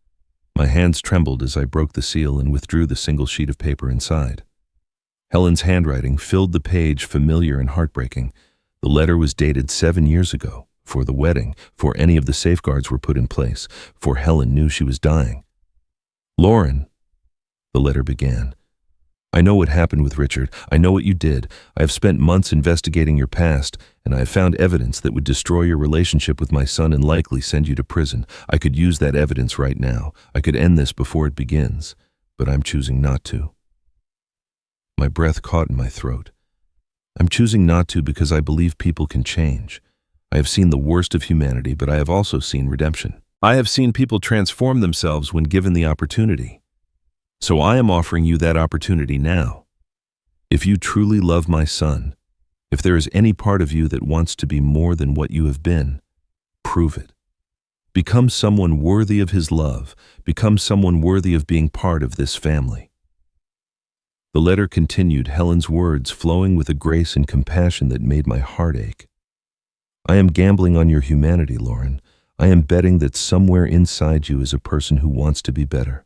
My hands trembled as I broke the seal and withdrew the single sheet of paper inside. Helen's handwriting filled the page, familiar and heartbreaking. The letter was dated 7 years ago, for the wedding, before any of the safeguards were put in place, for Helen knew she was dying. "Lauren," the letter began, "I know what happened with Richard. I know what you did. I have spent months investigating your past, and I have found evidence that would destroy your relationship with my son and likely send you to prison. I could use that evidence right now. I could end this before it begins, but I'm choosing not to." My breath caught in my throat. I'm choosing not to because I believe people can change. I have seen the worst of humanity, but I have also seen redemption. I have seen people transform themselves when given the opportunity. So I am offering you that opportunity now. If you truly love my son, if there is any part of you that wants to be more than what you have been, prove it. Become someone worthy of his love. Become someone worthy of being part of this family. The letter continued, Helen's words flowing with a grace and compassion that made my heart ache. "I am gambling on your humanity, Lauren. I am betting that somewhere inside you is a person who wants to be better.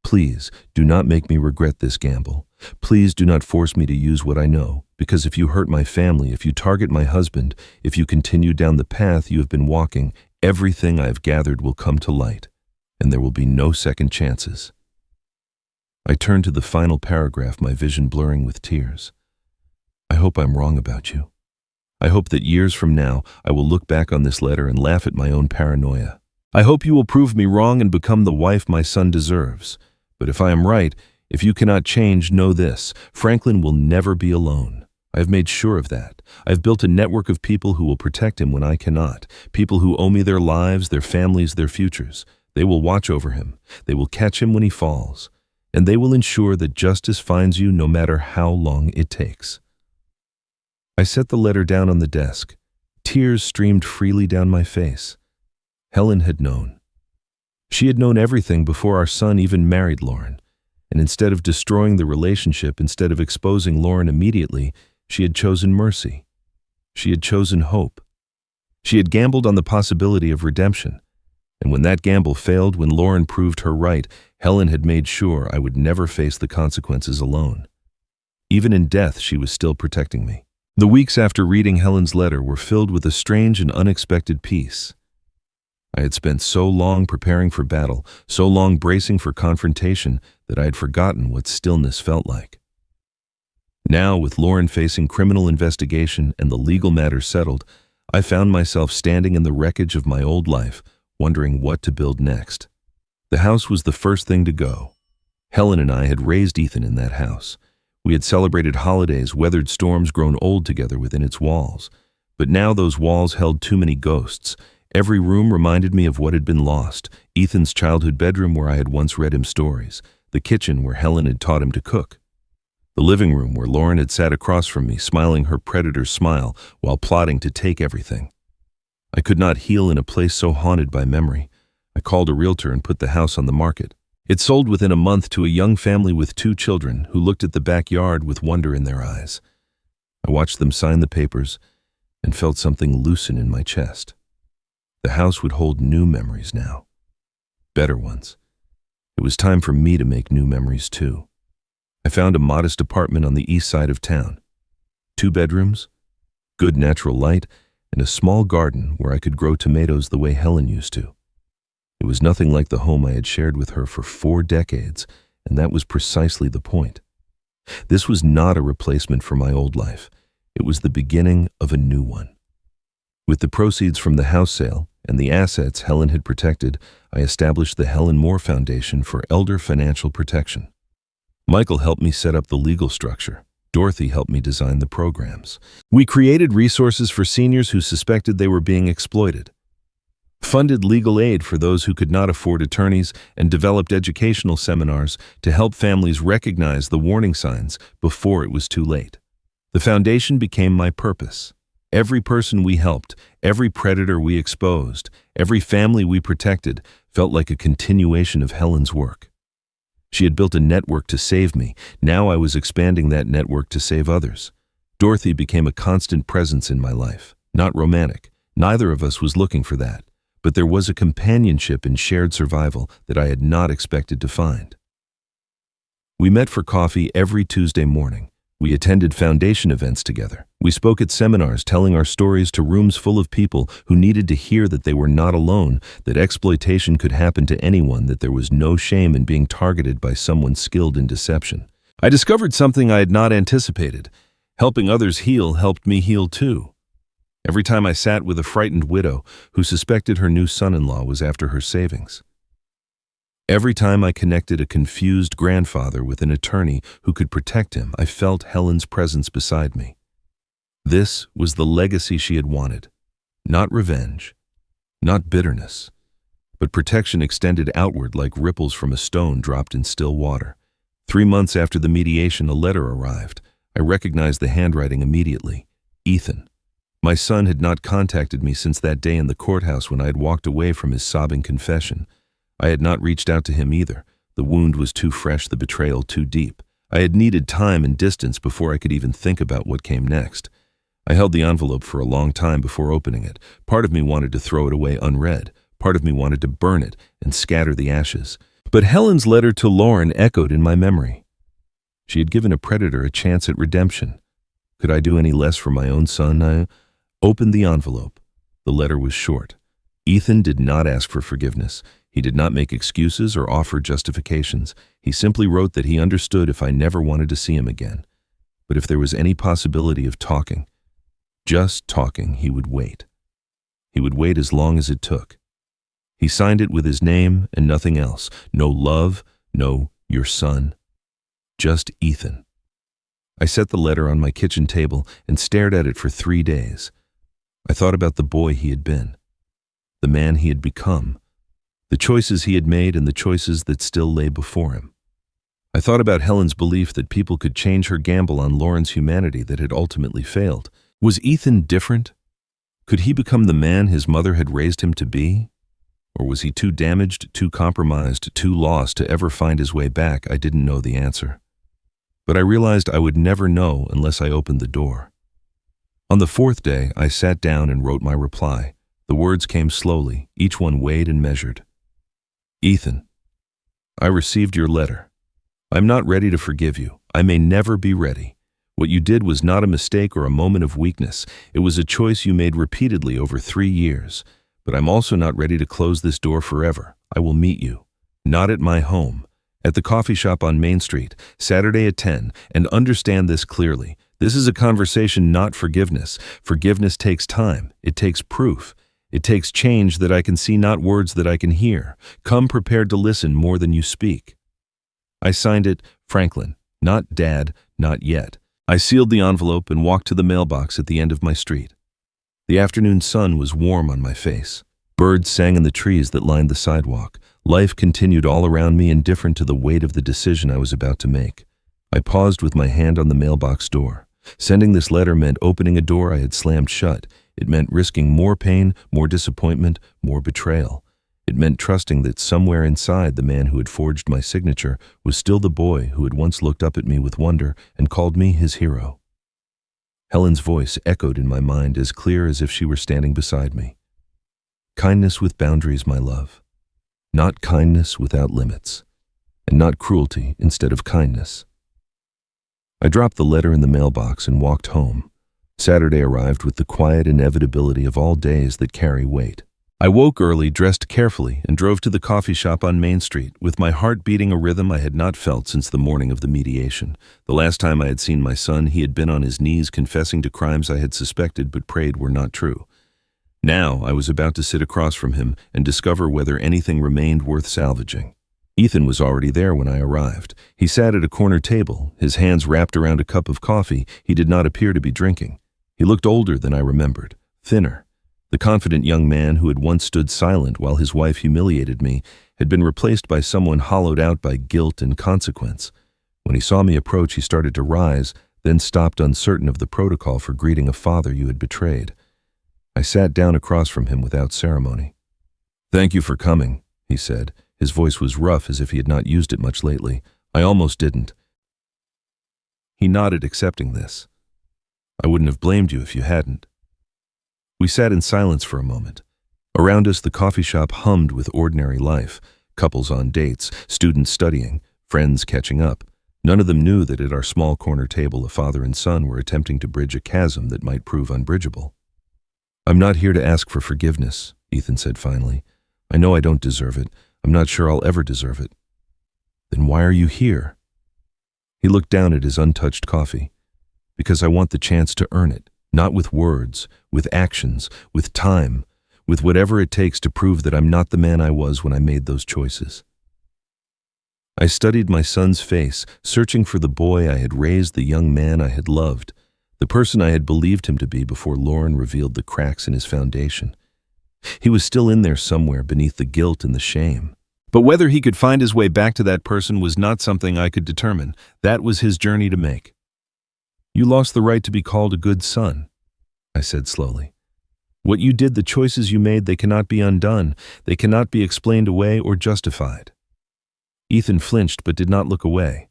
Please do not make me regret this gamble. Please do not force me to use what I know, because if you hurt my family, if you target my husband, if you continue down the path you have been walking, everything I have gathered will come to light, and there will be no second chances." I turned to the final paragraph, my vision blurring with tears. I hope I'm wrong about you. I hope that years from now, I will look back on this letter and laugh at my own paranoia. I hope you will prove me wrong and become the wife my son deserves. But if I am right, if you cannot change, know this: Franklin will never be alone. I have made sure of that. I have built a network of people who will protect him when I cannot, people who owe me their lives, their families, their futures. They will watch over him. They will catch him when he falls. And they will ensure that justice finds you no matter how long it takes. I set the letter down on the desk. Tears streamed freely down my face. Helen had known. She had known everything before our son even married Lauren. And instead of destroying the relationship, instead of exposing Lauren immediately, she had chosen mercy. She had chosen hope. She had gambled on the possibility of redemption. And when that gamble failed, when Lauren proved her right, Helen had made sure I would never face the consequences alone. Even in death, she was still protecting me. The weeks after reading Helen's letter were filled with a strange and unexpected peace. I had spent so long preparing for battle, so long bracing for confrontation, that I had forgotten what stillness felt like. Now, with Lauren facing criminal investigation and the legal matter settled, I found myself standing in the wreckage of my old life, wondering what to build next. The house was the first thing to go. Helen and I had raised Ethan in that house. We had celebrated holidays, weathered storms, grown old together within its walls. But now those walls held too many ghosts. Every room reminded me of what had been lost: Ethan's childhood bedroom where I had once read him stories, the kitchen where Helen had taught him to cook, the living room where Lauren had sat across from me, smiling her predator's smile while plotting to take everything. I could not heal in a place so haunted by memory. I called a realtor and put the house on the market. It sold within a month to a young family with 2 children who looked at the backyard with wonder in their eyes. I watched them sign the papers and felt something loosen in my chest. The house would hold new memories now. Better ones. It was time for me to make new memories too. I found a modest apartment on the east side of town. 2 bedrooms, good natural light, and a small garden where I could grow tomatoes the way Helen used to. It was nothing like the home I had shared with her for 4 decades, and that was precisely the point. This was not a replacement for my old life. It was the beginning of a new one. With the proceeds from the house sale and the assets Helen had protected, I established the Helen Moore Foundation for Elder Financial Protection. Michael helped me set up the legal structure. Dorothy helped me design the programs. We created resources for seniors who suspected they were being exploited, funded legal aid for those who could not afford attorneys, and developed educational seminars to help families recognize the warning signs before it was too late. The foundation became my purpose. Every person we helped, every predator we exposed, every family we protected felt like a continuation of Helen's work. She had built a network to save me. Now I was expanding that network to save others. Dorothy became a constant presence in my life. Not romantic. Neither of us was looking for that. But there was a companionship in shared survival that I had not expected to find. We met for coffee every Tuesday morning. We attended foundation events together. We spoke at seminars, telling our stories to rooms full of people who needed to hear that they were not alone, that exploitation could happen to anyone, that there was no shame in being targeted by someone skilled in deception. I discovered something I had not anticipated. Helping others heal helped me heal too. Every time I sat with a frightened widow who suspected her new son-in-law was after her savings. Every time I connected a confused grandfather with an attorney who could protect him, I felt Helen's presence beside me. This was the legacy she had wanted. Not revenge, not bitterness, but protection extended outward like ripples from a stone dropped in still water. 3 months after the mediation, a letter arrived. I recognized the handwriting immediately. Ethan. My son had not contacted me since that day in the courthouse when I had walked away from his sobbing confession. I had not reached out to him either. The wound was too fresh, the betrayal too deep. I had needed time and distance before I could even think about what came next. I held the envelope for a long time before opening it. Part of me wanted to throw it away unread. Part of me wanted to burn it and scatter the ashes. But Helen's letter to Lauren echoed in my memory. She had given a predator a chance at redemption. Could I do any less for my own son? I opened the envelope. The letter was short. Ethan did not ask for forgiveness. He did not make excuses or offer justifications. He simply wrote that he understood if I never wanted to see him again. but if there was any possibility of talking, just talking, he would wait. He would wait as long as it took. He signed it with his name and nothing else. No love, no your son, just Ethan. I set the letter on my kitchen table and stared at it for 3 days. I thought about the boy he had been, the man he had become, the choices he had made and the choices that still lay before him. I thought about Helen's belief that people could change her gamble on Lauren's humanity that had ultimately failed. Was Ethan different? Could he become the man his mother had raised him to be? Or was he too damaged, too compromised, too lost to ever find his way back? I didn't know the answer. But I realized I would never know unless I opened the door. On the 4th day, I sat down and wrote my reply. The words came slowly, each one weighed and measured. Ethan, I received your letter. I'm not ready to forgive you. I may never be ready. What you did was not a mistake or a moment of weakness. It was a choice you made repeatedly over 3 years. But I'm also not ready to close this door forever. I will meet you. Not at my home. At the coffee shop on Main Street, Saturday at 10, and understand this clearly. This is a conversation, not forgiveness. Forgiveness takes time. It takes proof. It takes change that I can see, not words that I can hear. Come prepared to listen more than you speak. I signed it, Franklin, not Dad, not yet. I sealed the envelope and walked to the mailbox at the end of my street. The afternoon sun was warm on my face. Birds sang in the trees that lined the sidewalk. Life continued all around me, indifferent to the weight of the decision I was about to make. I paused with my hand on the mailbox door. Sending this letter meant opening a door I had slammed shut. It meant risking more pain, more disappointment, more betrayal. It meant trusting that somewhere inside the man who had forged my signature was still the boy who had once looked up at me with wonder and called me his hero. Helen's voice echoed in my mind as clear as if she were standing beside me. Kindness with boundaries, my love. Not kindness without limits. And not cruelty instead of kindness. I dropped the letter in the mailbox and walked home. Saturday arrived with the quiet inevitability of all days that carry weight. I woke early, dressed carefully, and drove to the coffee shop on Main Street, with my heart beating a rhythm I had not felt since the morning of the mediation. The last time I had seen my son, he had been on his knees confessing to crimes I had suspected but prayed were not true. Now I was about to sit across from him and discover whether anything remained worth salvaging. Ethan was already there when I arrived. He sat at a corner table, his hands wrapped around a cup of coffee he did not appear to be drinking. He looked older than I remembered, thinner. The confident young man who had once stood silent while his wife humiliated me had been replaced by someone hollowed out by guilt and consequence. When he saw me approach, he started to rise, then stopped, uncertain of the protocol for greeting a father you had betrayed. I sat down across from him without ceremony. "Thank you for coming," he said. His voice was rough, as if he had not used it much lately. I almost didn't. He nodded, accepting this. "I wouldn't have blamed you if you hadn't." We sat in silence for a moment. Around us, the coffee shop hummed with ordinary life. Couples on dates, students studying, friends catching up. None of them knew that at our small corner table, a father and son were attempting to bridge a chasm that might prove unbridgeable. "I'm not here to ask for forgiveness," Ethan said finally. "I know I don't deserve it. I'm not sure I'll ever deserve it." "Then why are you here?" He looked down at his untouched coffee. "Because I want the chance to earn it. Not with words, with actions, with time, with whatever it takes to prove that I'm not the man I was when I made those choices." I studied my son's face, searching for the boy I had raised, the young man I had loved, the person I had believed him to be before Lauren revealed the cracks in his foundation. He was still in there somewhere beneath the guilt and the shame. But whether he could find his way back to that person was not something I could determine. That was his journey to make. "You lost the right to be called a good son," I said slowly. "What you did, the choices you made, they cannot be undone. They cannot be explained away or justified." Ethan flinched but did not look away.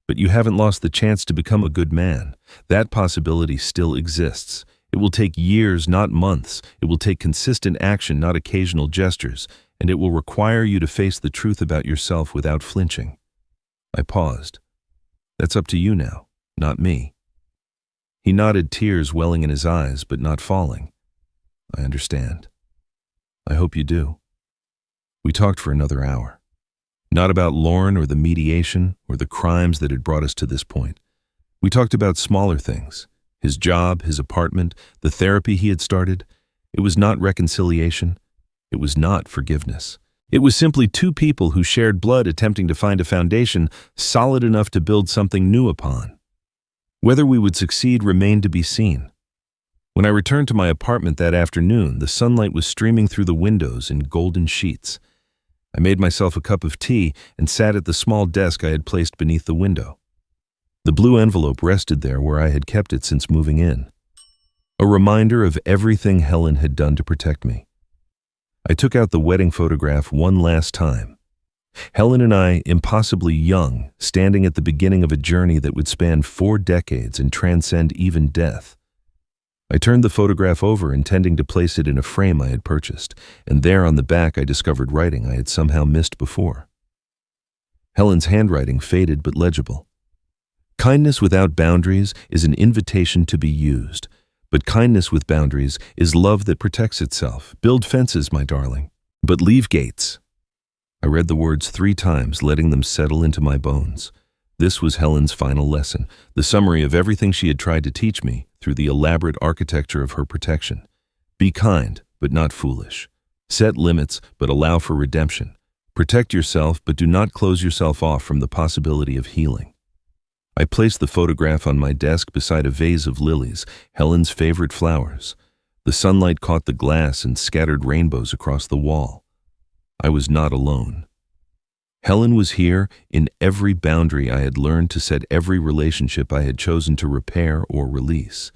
"But you haven't lost the chance to become a good man. That possibility still exists. It will take years, not months. It will take consistent action, not occasional gestures. And it will require you to face the truth about yourself without flinching." I paused. "That's up to you now, not me." He nodded, tears welling in his eyes, but not falling. "I understand. I hope you do." We talked for another hour. Not about Lauren or the mediation or the crimes that had brought us to this point. We talked about smaller things, his job, his apartment, the therapy he had started. It was not reconciliation. It was not forgiveness. It was simply two people who shared blood attempting to find a foundation solid enough to build something new upon. Whether we would succeed remained to be seen. When I returned to my apartment that afternoon, the sunlight was streaming through the windows in golden sheets. I made myself a cup of tea and sat at the small desk I had placed beneath the window. The blue envelope rested there where I had kept it since moving in. A reminder of everything Helen had done to protect me. I took out the wedding photograph one last time. Helen and I, impossibly young, standing at the beginning of a journey that would span 4 decades and transcend even death. I turned the photograph over, intending to place it in a frame I had purchased, and there on the back I discovered writing I had somehow missed before. Helen's handwriting faded but legible. Kindness without boundaries is an invitation to be used, but kindness with boundaries is love that protects itself. Build fences, my darling, but leave gates. I read the words 3 times, letting them settle into my bones. This was Helen's final lesson, the summary of everything she had tried to teach me through the elaborate architecture of her protection. Be kind, but not foolish. Set limits, but allow for redemption. Protect yourself, but do not close yourself off from the possibility of healing. I placed the photograph on my desk beside a vase of lilies, Helen's favorite flowers. The sunlight caught the glass and scattered rainbows across the wall. I was not alone. Helen was here in every boundary I had learned to set, every relationship I had chosen to repair or release.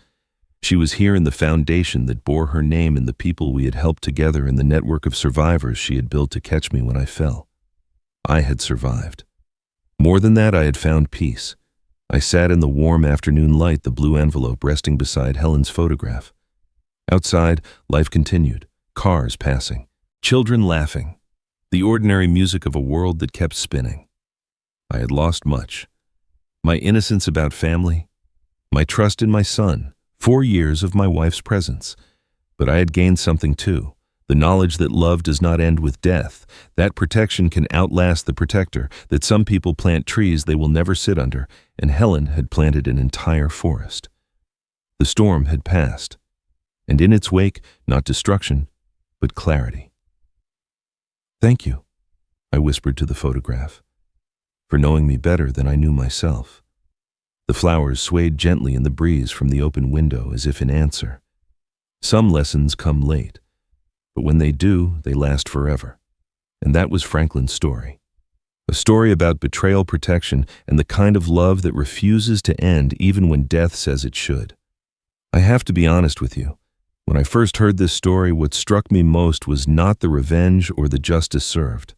She was here in the foundation that bore her name and the people we had helped together, in the network of survivors she had built to catch me when I fell. I had survived. More than that, I had found peace. I sat in the warm afternoon light, the blue envelope resting beside Helen's photograph. Outside, life continued, cars passing, children laughing. The ordinary music of a world that kept spinning. I had lost much. My innocence about family, my trust in my son, 4 years of my wife's presence. But I had gained something too, the knowledge that love does not end with death, that protection can outlast the protector, that some people plant trees they will never sit under, and Helen had planted an entire forest. The storm had passed, and in its wake, not destruction, but clarity. Thank you, I whispered to the photograph, for knowing me better than I knew myself. The flowers swayed gently in the breeze from the open window as if in answer. Some lessons come late, but when they do, they last forever. And that was Franklin's story. A story about betrayal, protection, and the kind of love that refuses to end even when death says it should. I have to be honest with you. When I first heard this story, what struck me most was not the revenge or the justice served.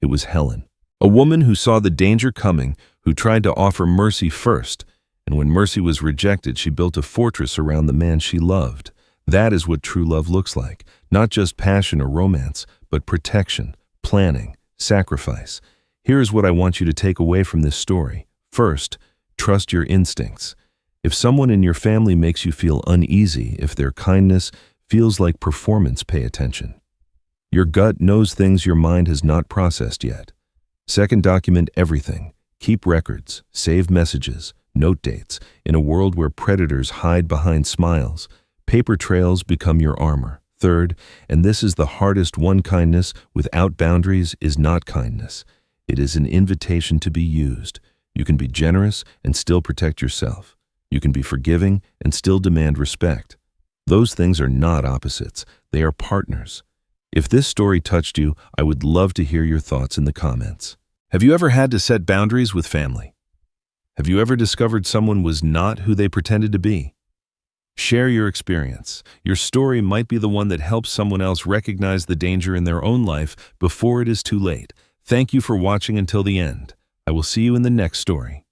It was Helen, a woman who saw the danger coming, who tried to offer mercy first, and when mercy was rejected, she built a fortress around the man she loved. That is what true love looks like, not just passion or romance, but protection, planning, sacrifice. Here is what I want you to take away from this story. First, trust your instincts. If someone in your family makes you feel uneasy, if their kindness feels like performance, pay attention. Your gut knows things your mind has not processed yet. Second, document everything. Keep records, save messages, note dates. In a world where predators hide behind smiles, paper trails become your armor. Third, and this is the hardest one, kindness without boundaries is not kindness. It is an invitation to be used. You can be generous and still protect yourself. You can be forgiving and still demand respect. Those things are not opposites. They are partners. If this story touched you, I would love to hear your thoughts in the comments. Have you ever had to set boundaries with family? Have you ever discovered someone was not who they pretended to be? Share your experience. Your story might be the one that helps someone else recognize the danger in their own life before it is too late. Thank you for watching until the end. I will see you in the next story.